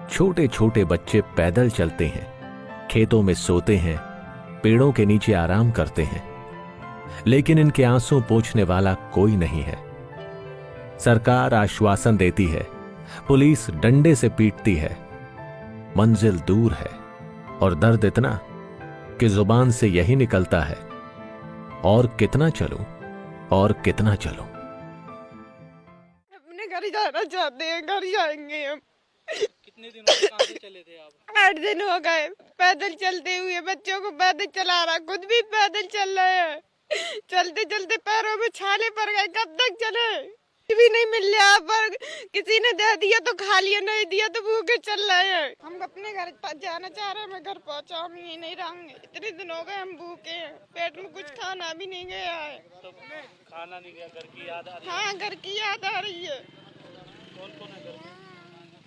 [SPEAKER 24] छोटे छोटे बच्चे पैदल चलते हैं, खेतों में सोते हैं, पेड़ों के नीचे आराम करते हैं, लेकिन इनके आंसू पोंछने वाला कोई नहीं है। सरकार आश्वासन देती है, पुलिस डंडे से पीटती है, मंजिल दूर है और दर्द इतना कि जुबान से यही निकलता है, और कितना चलूं और कितना चलूं।
[SPEAKER 2] अपने घर जाना चाहते हैं, घर जाएंगे हम।
[SPEAKER 4] कितने दिनों से कहाँ से चले थे आप?
[SPEAKER 2] 8 दिन हो गए पैदल चलते हुए, बच्चों को पैदल चला रहा, खुद भी पैदल चल रहे हैं। चलते चलते पैरों में छाले पड़ गए, कब तक चले? भी नहीं मिल रहा, पर किसी ने दे दिया तो खा लिया, नहीं दिया तो भूखे चल रहे हैं। हम अपने घर जाना चाह रहे हैं, मैं घर पहुंचा, हम यहीं नहीं रहेंगे। इतने दिन हो गए हम भूखे हैं, पेट में कुछ खाना भी नहीं गया है।
[SPEAKER 4] तो खाना नहीं गया, घर की याद आ रही है?
[SPEAKER 2] हाँ, घर की याद आ रही है।
[SPEAKER 4] कौन कौन है घर में?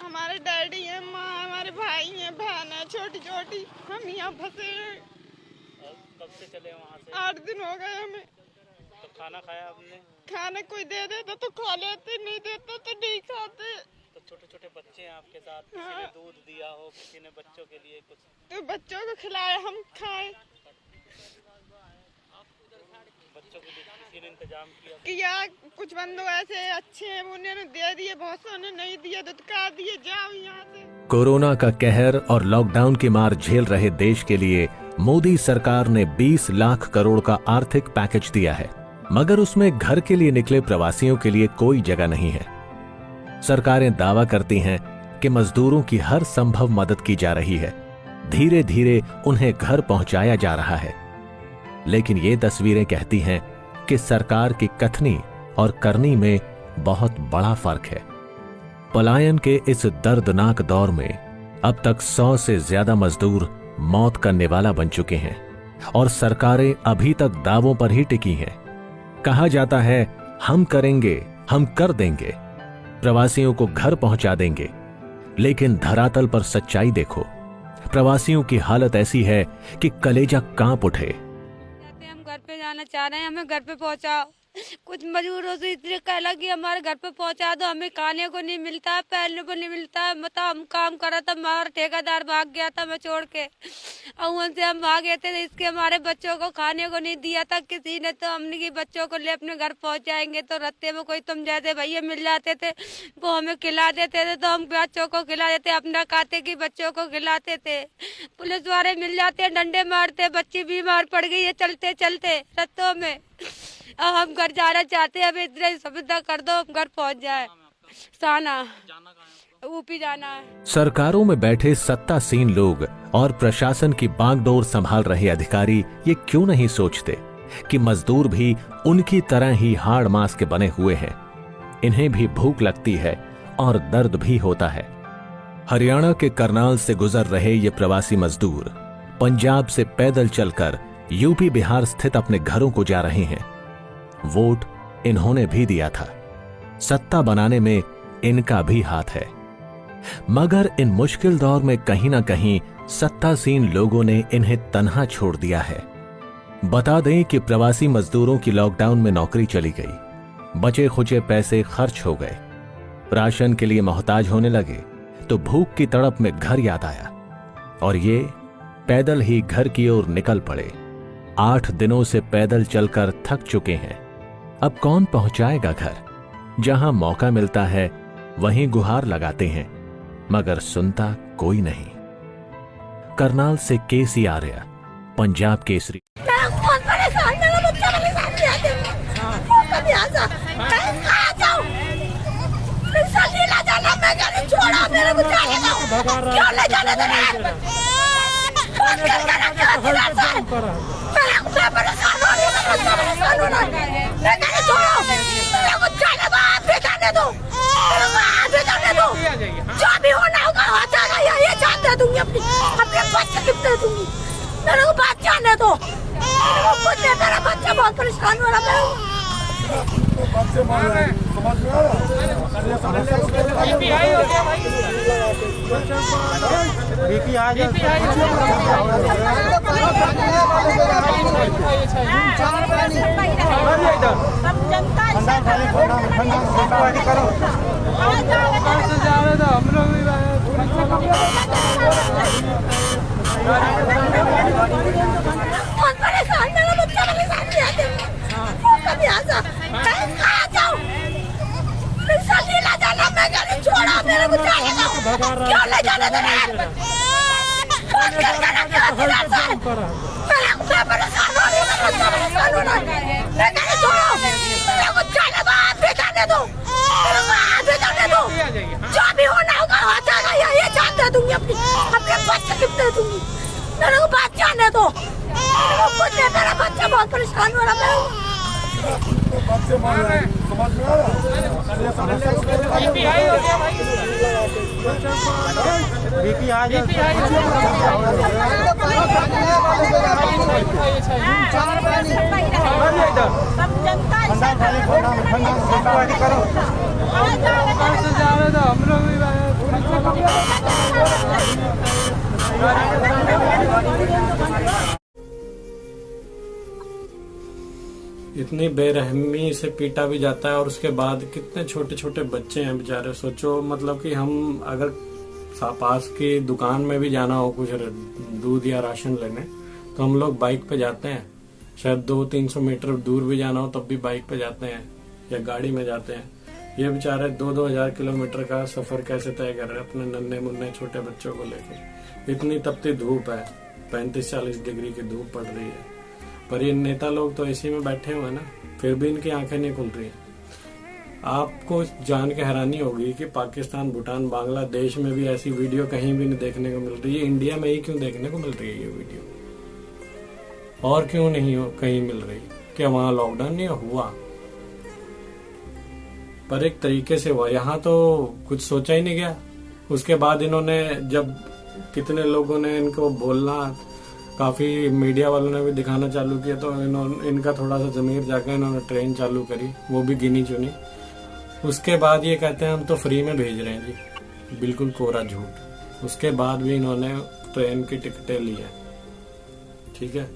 [SPEAKER 2] हमारे डैडी है, माँ, हमारे भाई है, बहन है छोटी छोटी, हम यहाँ फंसे हैं।
[SPEAKER 4] कब से चले वहाँ से?
[SPEAKER 2] 8 दिन हो गए हमें।
[SPEAKER 4] तो खाना खाया आपने?
[SPEAKER 2] खाना कोई दे देता तो खा लेते, नहीं देता तो नहीं खाते।
[SPEAKER 4] तो छोटे छोटे बच्चे हैं आपके साथ, किसी ने दूध दिया हो, किसी ने बच्चों के लिए कुछ?
[SPEAKER 2] तो बच्चों को खिलाया, हम खाए।
[SPEAKER 4] बच्चों के लिए किसी ने इंतजाम
[SPEAKER 2] किया? कुछ बंदो ऐसे अच्छे हैं, उन्होंने दे दिए, बहुत से ने नहीं दिया, दुत्कार दिए, जाओ यहाँ से।
[SPEAKER 24] कोरोना का कहर और लॉकडाउन की मार झेल रहे देश के लिए मोदी सरकार ने 20 लाख करोड़ का आर्थिक पैकेज दिया है, मगर उसमें घर के लिए निकले प्रवासियों के लिए कोई जगह नहीं है। सरकारें दावा करती हैं कि मजदूरों की हर संभव मदद की जा रही है, धीरे धीरे उन्हें घर पहुंचाया जा रहा है, लेकिन ये तस्वीरें कहती हैं कि सरकार की कथनी और करनी में बहुत बड़ा फर्क है। पलायन के इस दर्दनाक दौर में अब तक 100 से ज्यादा मजदूर मौत का निवाला बन चुके हैं, और सरकारें अभी तक दावों पर ही टिकी हैं। कहा जाता है हम करेंगे, हम कर देंगे, प्रवासियों को घर पहुंचा देंगे, लेकिन धरातल पर सच्चाई देखो। प्रवासियों की हालत ऐसी है कि कलेजा कांप उठे।
[SPEAKER 8] हम घर पे जाना चाह रहे हैं, हमें घर पे पहुंचाओ। कुछ मजदूरों से इतने कहला कि हमारे घर पे पहुंचा दो, हमें खाने को नहीं मिलता, पहनने को नहीं मिलता। मतलब हम काम करा था, हमारा ठेकेदार भाग गया था मैं छोड़ के, और उनसे हम भागे थे, इसके हमारे बच्चों को खाने को नहीं दिया था किसी ने। तो हमने कि बच्चों को ले अपने घर पहुंचाएंगे, तो रास्ते में कोई तुम जैसे भैया मिल जाते थे, वो हमें खिला देते थे, तो हम बच्चों को खिला देते, अपना खाते की बच्चों को खिलाते थे। पुलिस वाले मिल जाते, डंडे मारते, बच्ची बीमार पड़ गई है चलते चलते रस्तों में। अब हम घर जाना चाहते हैं, अब इतना सुविधा कर दो, हम घर पहुंच जाए। साना ऊपी जाना है।
[SPEAKER 24] सरकारों में बैठे सत्तासीन लोग और प्रशासन की बागडोर संभाल रहे अधिकारी ये क्यों नहीं सोचते कि मजदूर भी उनकी तरह ही हाड़ मांस के बने हुए हैं, इन्हें भी भूख लगती है और दर्द भी होता है। हरियाणा के करनाल से गुजर रहे ये प्रवासी मजदूर पंजाब से पैदल चलकर यूपी बिहार स्थित अपने घरों को जा रहे हैं। वोट इन्होंने भी दिया था, सत्ता बनाने में इनका भी हाथ है, मगर इन मुश्किल दौर में कहीं ना कहीं सत्तासीन लोगों ने इन्हें तन्हा छोड़ दिया है। बता दें कि प्रवासी मजदूरों की लॉकडाउन में नौकरी चली गई, बचे खुचे पैसे खर्च हो गए, राशन के लिए मोहताज होने लगे, तो भूख की तड़प में घर याद आया और ये पैदल ही घर की ओर निकल पड़े। 8 दिनों से पैदल चलकर थक चुके हैं। अब कौन पहुंचाएगा घर? जहां मौका मिलता है वहीं गुहार लगाते हैं, मगर सुनता कोई नहीं। करनाल से केसी आर्या, पंजाब केसरी।
[SPEAKER 6] जो भी होना होगा हो जाएगा, ये जान दे दूंगी अपने बच्चे गिफ्ट दे दूंगी। मेरे को बात जानने दो, कुछ नहीं, मेरा बच्चा बहुत परेशान हो रहा है।
[SPEAKER 7] बच्चे मार रहे हैं, समझ में आ रहा
[SPEAKER 6] जो भी होना होगा हो जाएगा, ये जान दे दूंगी अपने बच्चे गिफ्ट दे दूंगी। मेरे को बात जानने दो, कुछ नहीं, मेरा बच्चा बहुत परेशान हो रहा है।
[SPEAKER 7] बच्चे मार रहे हैं, समझ में आ रहा
[SPEAKER 9] इतनी बेरहमी से पीटा भी जाता है और उसके बाद कितने छोटे छोटे बच्चे हैं बेचारे। सोचो मतलब कि हम अगर पास की दुकान में भी जाना हो कुछ दूध या राशन लेने तो हम लोग बाइक पे जाते हैं, शायद 200-300 मीटर दूर भी जाना हो तब भी बाइक पे जाते हैं या गाड़ी में जाते हैं। ये बेचारे 2-2 हजार किलोमीटर का सफर कैसे तय कर रहे हैं अपने नन्हे मुन्ने छोटे बच्चों को लेकर। इतनी तपती धूप है, 35-40 डिग्री की धूप पड़ रही है, पर ये नेता लोग तो एसी में बैठे हुए हैं ना, फिर भी इनकी आंखें नहीं खुल रही हैं। आपको जान के हैरानी होगी कि पाकिस्तान, भूटान, बांग्लादेश में भी ऐसी वीडियो कहीं भी नहीं देखने को मिल रही है। इंडिया में ही क्यों देखने को मिल रही है ये वीडियो, और क्यों नहीं कहीं मिल रही? क्या वहां लॉकडाउन नहीं हुआ? पर एक तरीके से हुआ, यहाँ तो कुछ सोचा ही नहीं गया। उसके बाद इन्होंने जब कितने लोगों ने इनको बोलना, काफी मीडिया वालों ने भी दिखाना चालू किया तो इनका थोड़ा सा जमीर जाकर इन्होंने ट्रेन चालू करी, वो भी गिनी चुनी। उसके बाद ये कहते हैं हम तो फ्री में भेज रहे हैं जी, बिल्कुल कोरा झूठ। उसके बाद भी इन्होंने ट्रेन की टिकटें ली है, ठीक है।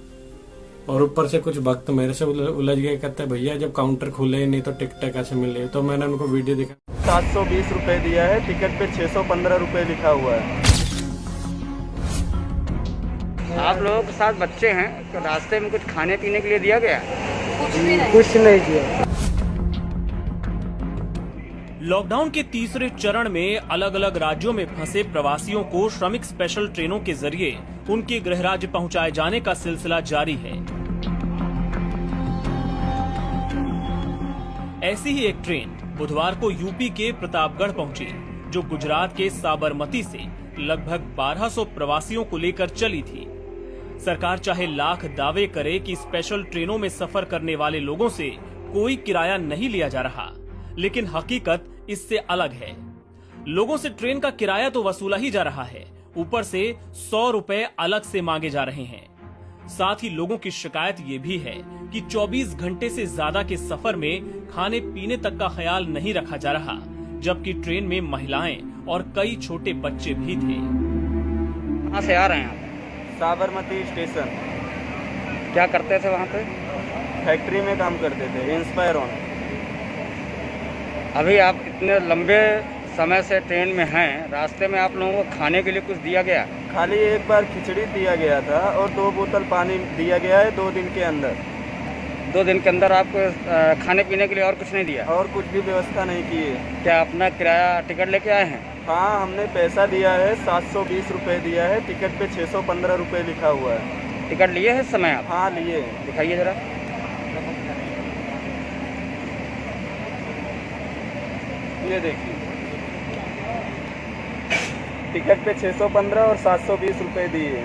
[SPEAKER 9] और ऊपर से कुछ भक्त मेरे से उलझ गए, कहते हैं भैया जब काउंटर खुले ही नहीं तो टिकटें कैसे मिली? तो मैंने उनको वीडियो दिखा,
[SPEAKER 5] 720 रुपए दिया है, टिकट पे 615 रुपए लिखा हुआ है।
[SPEAKER 15] आप लोगों के साथ बच्चे हैं तो रास्ते में कुछ खाने पीने के लिए दिया गया?
[SPEAKER 5] कुछ नहीं दिया।
[SPEAKER 11] लॉकडाउन के तीसरे चरण में अलग अलग राज्यों में फंसे प्रवासियों को श्रमिक स्पेशल ट्रेनों के जरिए उनके गृह राज्य पहुंचाए जाने का सिलसिला जारी है। ऐसी ही एक ट्रेन बुधवार को यूपी के प्रतापगढ़ पहुंची, जो गुजरात के साबरमती से लगभग 1200 प्रवासियों को लेकर चली थी। सरकार चाहे लाख दावे करे कि स्पेशल ट्रेनों में सफर करने वाले लोगों से कोई किराया नहीं लिया जा रहा, लेकिन हकीकत इससे अलग है। लोगों से ट्रेन का किराया तो वसूला ही जा रहा है, ऊपर से 100 रुपए अलग से मांगे जा रहे हैं। साथ ही लोगों की शिकायत ये भी है कि 24 घंटे से ज्यादा के सफर में खाने पीने तक का ख्याल नहीं रखा जा रहा, जबकि ट्रेन में महिलाएं और कई छोटे बच्चे भी थे।
[SPEAKER 15] कहाँ से आ रहे हैं आप?
[SPEAKER 5] साबरमती स्टेशन।
[SPEAKER 15] क्या करते थे वहाँ पे?
[SPEAKER 5] फैक्ट्री में काम करते थे, इंस्पायर ऑन।
[SPEAKER 15] अभी आप इतने लंबे समय से ट्रेन में हैं, रास्ते में आप लोगों को खाने के लिए कुछ दिया गया?
[SPEAKER 5] खाली एक बार खिचड़ी दिया गया था और 2 बोतल पानी दिया गया है 2 दिन के अंदर।
[SPEAKER 15] 2 दिन के अंदर आपको खाने पीने के लिए और कुछ नहीं दिया?
[SPEAKER 5] और कुछ भी व्यवस्था नहीं की है।
[SPEAKER 15] क्या अपना किराया टिकट लेके आए हैं?
[SPEAKER 5] हाँ, हमने पैसा दिया है, 720 रुपये दिया है। टिकट पे 615 रुपये लिखा हुआ है।
[SPEAKER 15] टिकट लिए है इस समय आप?
[SPEAKER 5] हाँ, लिए।
[SPEAKER 15] दिखाइए जरा।
[SPEAKER 5] ये देखिए, टिकट पे 615 और 720 रुपये दिए।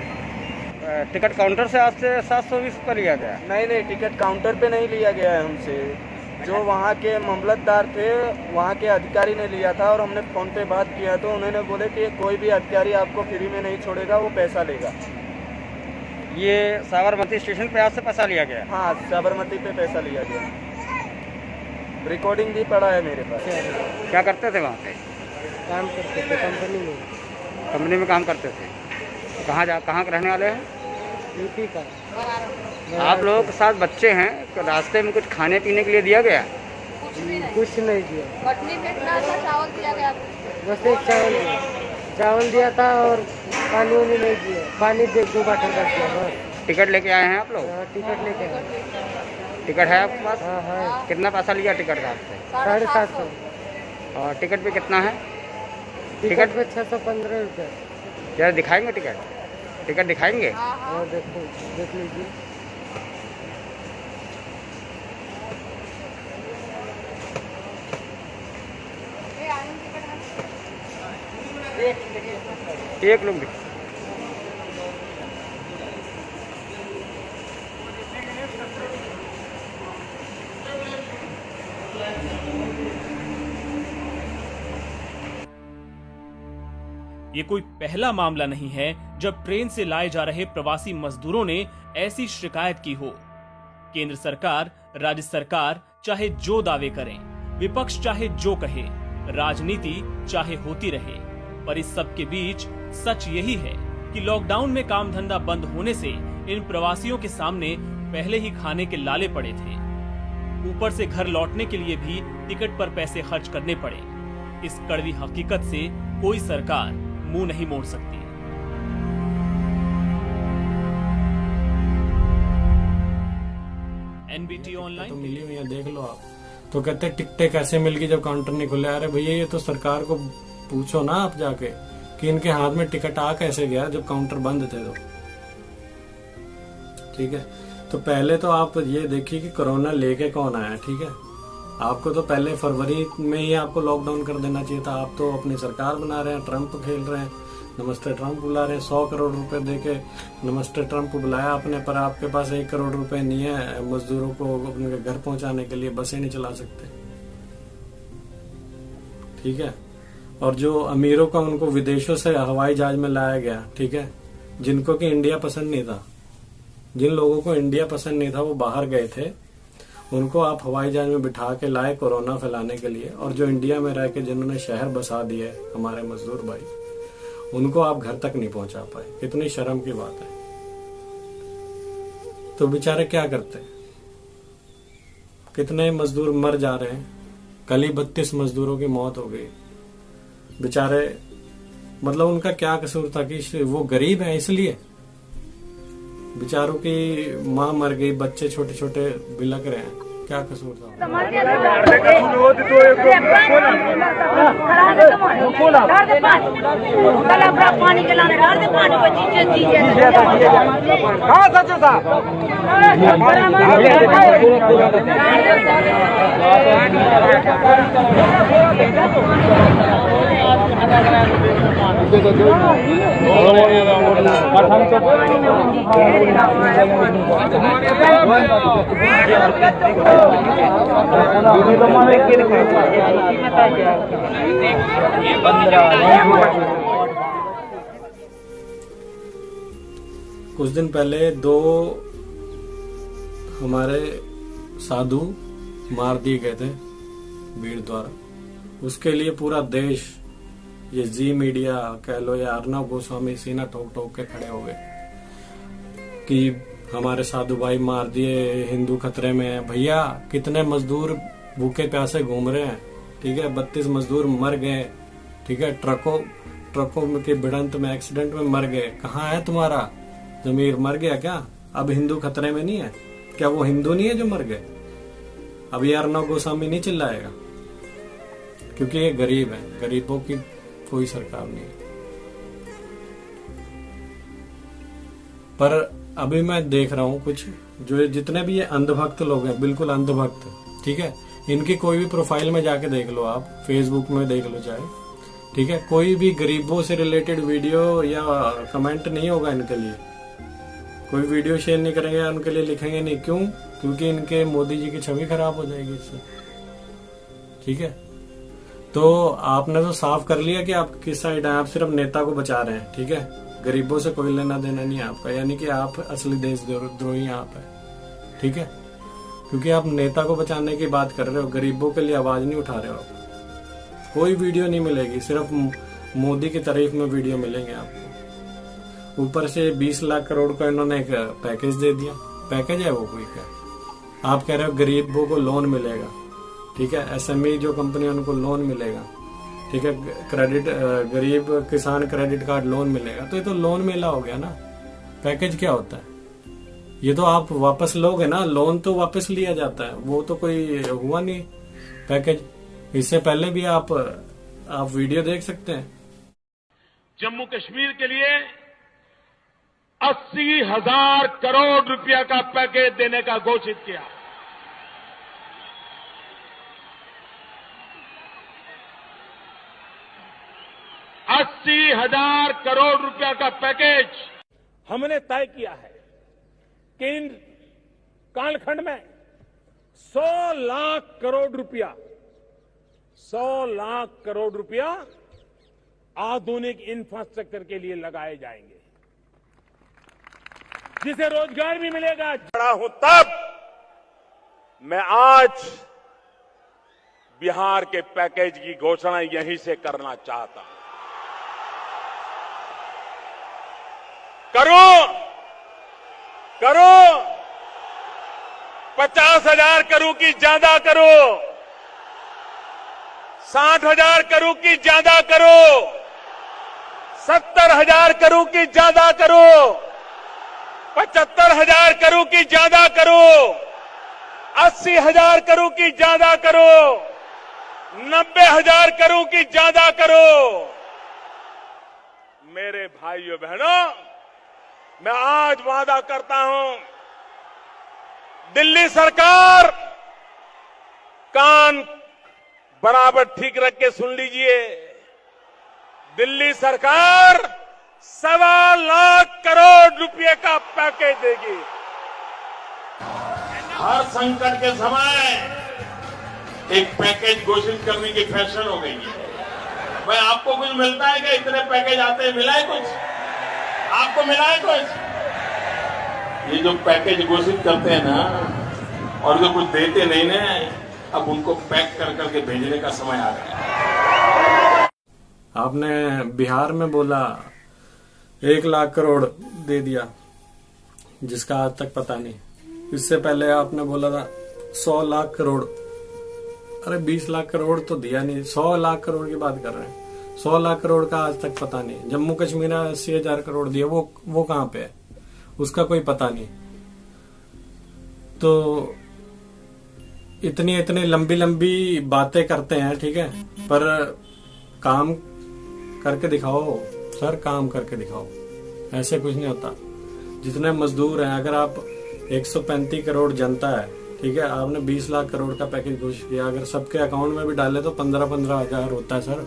[SPEAKER 15] टिकट काउंटर से आपसे 720 रुपये लिया गया?
[SPEAKER 5] नहीं, टिकट काउंटर पे नहीं लिया गया है हमसे। जो वहाँ के मामलतदार थे, वहाँ के अधिकारी ने लिया था और हमने फ़ोन पे बात किया तो उन्होंने बोले कि कोई भी अधिकारी आपको फ्री में नहीं छोड़ेगा, वो पैसा लेगा।
[SPEAKER 15] ये साबरमती स्टेशन पे आपसे पैसा लिया गया?
[SPEAKER 5] हाँ, साबरमती पे पैसा लिया गया। रिकॉर्डिंग भी पड़ा है मेरे पास।
[SPEAKER 15] क्या करते थे वहाँ पे?
[SPEAKER 3] काम करते थे कंपनी में।
[SPEAKER 15] कंपनी में काम करते थे। कहाँ के रहने वाले हैं?
[SPEAKER 3] यूपी का।
[SPEAKER 15] आप लोगों के साथ बच्चे हैं, तो रास्ते में कुछ खाने पीने के लिए दिया गया?
[SPEAKER 3] कुछ नहीं दिया।
[SPEAKER 6] कटनी में कितना चावल दिया गया?
[SPEAKER 3] बस एक चावल दिया था और पानी वानी नहीं दिया। पानी 2 बाटल कर दिया बस।
[SPEAKER 15] टिकट लेके आए हैं आप लोग?
[SPEAKER 3] टिकट लेके आए।
[SPEAKER 15] टिकट है आपके पास?
[SPEAKER 3] हाँ है।
[SPEAKER 15] कितना पैसा लिया टिकट का आपसे?
[SPEAKER 3] 750।
[SPEAKER 15] और टिकट पे कितना है?
[SPEAKER 3] टिकट पे 615 रुपये।
[SPEAKER 15] जरा दिखाएंगे टिकट? टिकट दिखाएंगे?
[SPEAKER 3] हाँ, देखो, देख लीजिए।
[SPEAKER 15] एक लोग दिखा।
[SPEAKER 11] ये कोई पहला मामला नहीं है जब ट्रेन से लाए जा रहे प्रवासी मजदूरों ने ऐसी शिकायत की हो। केंद्र सरकार, राज्य सरकार चाहे जो दावे करें, विपक्ष चाहे जो कहे, राजनीति चाहे होती रहे, पर इस सब के बीच सच यही है कि लॉकडाउन में काम धंधा बंद होने से इन प्रवासियों के सामने पहले ही खाने के लाले पड़े थे। ऊपर से घर लौटने के लिए भी टिकट पर पैसे खर्च करने पड़े। इस कड़वी हकीकत से कोई सरकार मुंह नहीं मोड़ सकती। एनबीटी ऑनलाइन
[SPEAKER 9] तो मिली हुई है, देख लो आप। तो कहते टिकटें कैसे मिल गई जब काउंटर नहीं खुले? अरे भैया, ये तो सरकार को पूछो ना आप जाके कि इनके हाथ में टिकट आ कैसे गया जब काउंटर बंद थे। तो ठीक है, तो पहले तो आप ये देखिए कि कोरोना लेके कौन आया। ठीक है, आपको तो पहले फरवरी में ही आपको लॉकडाउन कर देना चाहिए था। आप तो अपनी सरकार बना रहे हैं, ट्रम्प खेल रहे हैं, नमस्ते ट्रम्प बुला रहे हैं। 100 करोड़ रुपए देके नमस्ते ट्रम्प बुलाया आपने, पर आपके पास 1 करोड़ रुपए नहीं है मजदूरों को अपने घर पहुंचाने के लिए। बसें नहीं चला सकते। ठीक है, और जो अमीरों का उनको विदेशों से हवाई जहाज में लाया गया। ठीक है, जिनको कि इंडिया पसंद नहीं था, जिन लोगों को इंडिया पसंद नहीं था वो बाहर गए थे, उनको आप हवाई जहाज में बिठा के लाए कोरोना फैलाने के लिए। और जो इंडिया में रह के जिन्होंने शहर बसा दिए हमारे मजदूर भाई, उनको आप घर तक नहीं पहुंचा पाए। कितनी शर्म की बात है। तो बेचारे क्या करते? कितने मजदूर मर जा रहे हैं। कल ही 32 मजदूरों की मौत हो गई। बेचारे, मतलब उनका क्या कसूर था कि वो गरीब है इसलिए? बेचारों की माँ मर गई, बच्चे छोटे छोटे बिलक रहे हैं, क्या कसूर था?
[SPEAKER 6] पानी
[SPEAKER 9] कुछ दिन पहले 2 हमारे साधु मार दिए गए थे भीड़ द्वारा। उसके लिए पूरा देश, ये जी मीडिया कह लो या अर्नब गोस्वामी सीना ठोक ठोक के खड़े हो गए कि हमारे साधु भाई मार दिए, हिंदू खतरे में है। भैया, कितने मजदूर भूखे प्यासे घूम रहे हैं। ठीक है, 32 मजदूर मर गए। ठीक है, ट्रकों की भिड़ंत में, एक्सीडेंट में मर गए। कहाँ है तुम्हारा जमीर? मर गया क्या? अब हिंदू खतरे में नहीं है क्या वो हिंदू नहीं है जो मर गए? अब ये अर्णव गोस्वामी नहीं चिल्लाएगा, क्योंकि ये गरीब है, गरीबों की कोई सरकार नहीं है। पर अभी मैं देख रहा हूँ कुछ जो जितने भी ये अंधभक्त लोग हैं, बिल्कुल अंधभक्त, ठीक है, इनकी कोई भी प्रोफाइल में जाके देख लो, आप फेसबुक में देख लो चाहे, ठीक है, कोई भी गरीबों से रिलेटेड वीडियो या कमेंट नहीं होगा इनके लिए, कोई वीडियो शेयर नहीं करेंगे, उनके लिए लिखेंगे नहीं। क्यों? क्योंकि इनके मोदी जी की छवि खराब हो जाएगी इससे, ठीक है। तो आपने तो साफ कर लिया कि आप किस साइड हैं, आप सिर्फ नेता को बचा रहे हैं, ठीक है, गरीबों से कोई लेना देना नहीं है आपका, यानी कि आप असली देशद्रोही आप है, ठीक है, क्योंकि आप नेता को बचाने की बात कर रहे हो, गरीबों के लिए आवाज नहीं उठा रहे हो। कोई वीडियो नहीं मिलेगी, सिर्फ मोदी की तारीफ में वीडियो मिलेंगे आपको। ऊपर से 20 लाख करोड़ का इन्होंने एक पैकेज दे दिया। पैकेज है वो कोई क्या? आप कह रहे हो गरीबों को लोन मिलेगा, ठीक है, एसएमई जो कंपनी उनको लोन मिलेगा, ठीक है, क्रेडिट गरीब किसान क्रेडिट कार्ड लोन मिलेगा, तो ये तो लोन मेला हो गया ना। पैकेज क्या होता है? ये तो आप वापस लोगे ना, लोन तो वापस लिया जाता है, वो तो कोई हुआ नहीं पैकेज। इससे पहले भी आप वीडियो देख सकते हैं।
[SPEAKER 10] जम्मू कश्मीर के लिए 80,000 करोड़ रुपया का पैकेज देने का घोषित किया। $80,000 करोड़ रुपया का पैकेज हमने तय किया है कि इन कालखंड में 100 लाख करोड़ रुपया आधुनिक इंफ्रास्ट्रक्चर के लिए लगाए जाएंगे, जिसे रोजगार भी मिलेगा। बड़ा हूं तब मैं आज बिहार के पैकेज की घोषणा यहीं से करना चाहता हूं। करो 50,000 करूं कि ज्यादा करो, 60,000 करूं कि ज्यादा करो, 70,000 करूं कि ज्यादा करो, 75,000 करूं कि ज्यादा करो, 80,000 करूं कि ज्यादा करो, 90,000 करूं कि ज्यादा करो। मेरे भाइयों बहनों, मैं आज वादा करता हूं, दिल्ली सरकार कान बराबर ठीक रख के सुन लीजिए, दिल्ली सरकार 1.25 लाख करोड़ रुपए का पैकेज देगी। हर संकट के समय एक पैकेज घोषित करने की फैशन हो गई है। भाई आपको कुछ मिलता है क्या? इतने पैकेज आते हैं, मिला है कुछ? आपको मिला है कुछ? ये जो पैकेज घोषित करते हैं ना, और जो कुछ देते नहीं ना, अब उनको पैक कर करके भेजने का समय आ गया है।
[SPEAKER 9] आपने बिहार में बोला 1 लाख करोड़ दे दिया, जिसका आज तक पता नहीं। इससे पहले आपने बोला था 100 लाख करोड़, अरे 20 लाख करोड़ तो दिया नहीं, 100 लाख करोड़ की बात कर रहे हैं। 100 लाख करोड़ का आज तक पता नहीं। जम्मू कश्मीर में 80,000 करोड़ दिए, वो कहां पे है, उसका कोई पता नहीं। तो इतनी लंबी बातें करते हैं, ठीक है, पर काम करके दिखाओ सर, काम करके दिखाओ। ऐसे कुछ नहीं होता। जितने मजदूर हैं, अगर आप 135 करोड़ जनता है, ठीक है, आपने 20 लाख करोड़ का पैकेज घोषित किया, अगर सबके अकाउंट में भी डाले तो 15-15 हजार होता है सर।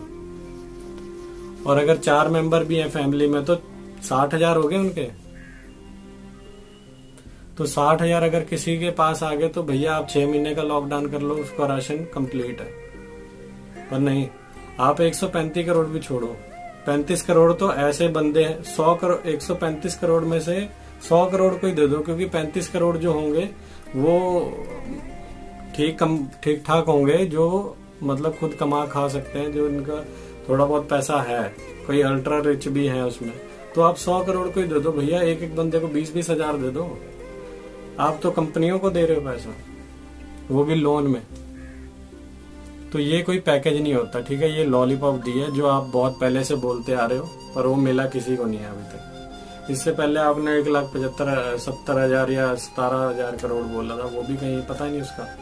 [SPEAKER 9] और अगर 4 मेंबर भी हैं फैमिली में तो 60,000 हो गए उनके। तो 60,000 अगर किसी के पास आ गए तो भैया आप 6 महीने का लॉकडाउन कर लो, उसका राशन कंप्लीट है। पर नहीं, आप 135 करोड़ भी छोड़ो, 35 करोड़ तो ऐसे बंदे हैं, 100 करोड़ 135 करोड़ में से 100 करोड़ को ही दे दो, क्योंकि 35 करोड़ जो होंगे वो ठीक ठाक होंगे, जो मतलब खुद कमा खा सकते हैं, जो इनका थोड़ा बहुत पैसा है, कोई अल्ट्रा रिच भी है उसमें, तो आप 100 करोड़ को ही दे दो भैया। एक बंदे को 20-20 हजार दे दो। आप तो कंपनियों को दे रहे हो पैसा, वो भी लोन में। तो ये कोई पैकेज नहीं होता, ठीक है, ये लॉलीपॉप दी है जो आप बहुत पहले से बोलते आ रहे हो, पर वो मिला किसी को नहीं है अभी तक। इससे पहले आपने 1,75,000 या 17,000 करोड़ बोला था, वो भी कहीं पता नहीं उसका।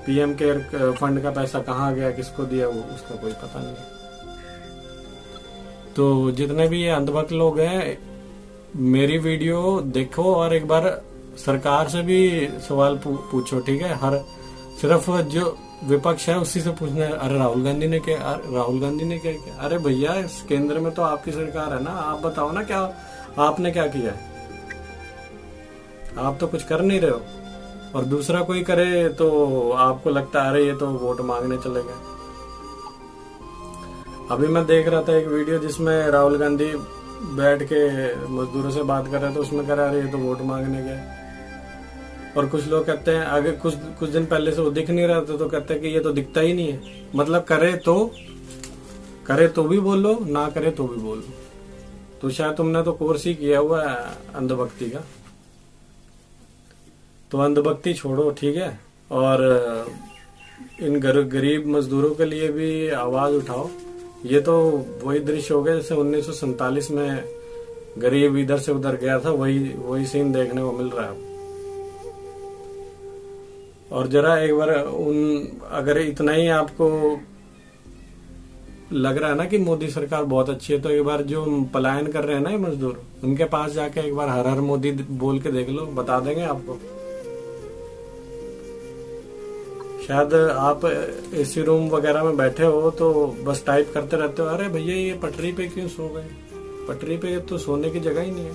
[SPEAKER 9] पीएम केयर फंड का पैसा कहाँ गया, किसको दिया, वो उसका कोई पता नहीं। तो जितने भी ये अंधभक्त लोग हैं, मेरी वीडियो देखो और एक बार सरकार से भी सवाल पूछो, ठीक है। हर सिर्फ जो विपक्ष है उसी से पूछना है, अरे राहुल गांधी ने क्या किया। अरे भैया, इस केंद्र में तो आपकी सरकार है ना, आप बताओ ना क्या आपने क्या किया है। आप तो कुछ कर नहीं रहे हो, और दूसरा कोई करे तो आपको लगता है अरे ये तो वोट मांगने चले गए। अभी मैं देख रहा था एक वीडियो जिसमें राहुल गांधी बैठ के मजदूरों से बात कर रहे थे, उसमें कह रहा अरे ये तो वोट मांगने गए। और कुछ लोग कहते हैं, आगे कुछ दिन पहले से वो दिख नहीं रहा था तो कहते हैं कि ये तो दिखता ही नहीं है। मतलब करे तो भी बोलो, ना करे तो भी बोलो। तो शायद तुमने तो कोर्स ही किया हुआ है अंधभक्ति का, तो अंधभक्ति छोड़ो, ठीक है। और इन गरीब मजदूरों के लिए भी आवाज उठाओ। ये तो वही दृश्य हो गया जैसे 1947 में गरीब इधर से उधर गया था, वही सीन देखने को मिल रहा है। और जरा एक बार अगर इतना ही आपको लग रहा है ना कि मोदी सरकार बहुत अच्छी है, तो एक बार जो पलायन कर रहे हैं ना ये मजदूर, उनके पास जाके एक बार हर हर मोदी बोल के देख लो, बता देंगे आपको। शायद आप एसी रूम वगैरह में बैठे हो तो बस टाइप करते रहते हो, अरे भैया ये पटरी पे क्यों सो गए, पटरी पे तो सोने की जगह ही नहीं है।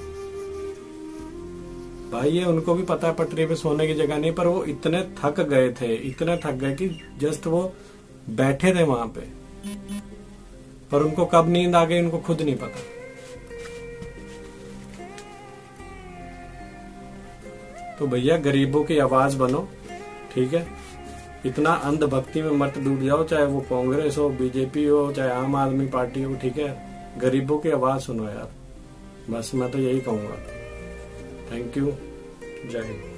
[SPEAKER 9] भाई ये उनको भी पता है पटरी पे सोने की जगह नहीं, पर वो इतने थक गए कि जस्ट वो बैठे थे वहां पे, पर उनको कब नींद आ गई उनको खुद नहीं पता। तो भैया गरीबों की आवाज बनो, ठीक है। इतना अंधभक्ति में मत डूब जाओ, चाहे वो कांग्रेस हो, बीजेपी हो, चाहे आम आदमी पार्टी हो, ठीक है। गरीबों की आवाज सुनो यार, बस मैं तो यही कहूंगा। थैंक यू, जय हिंद।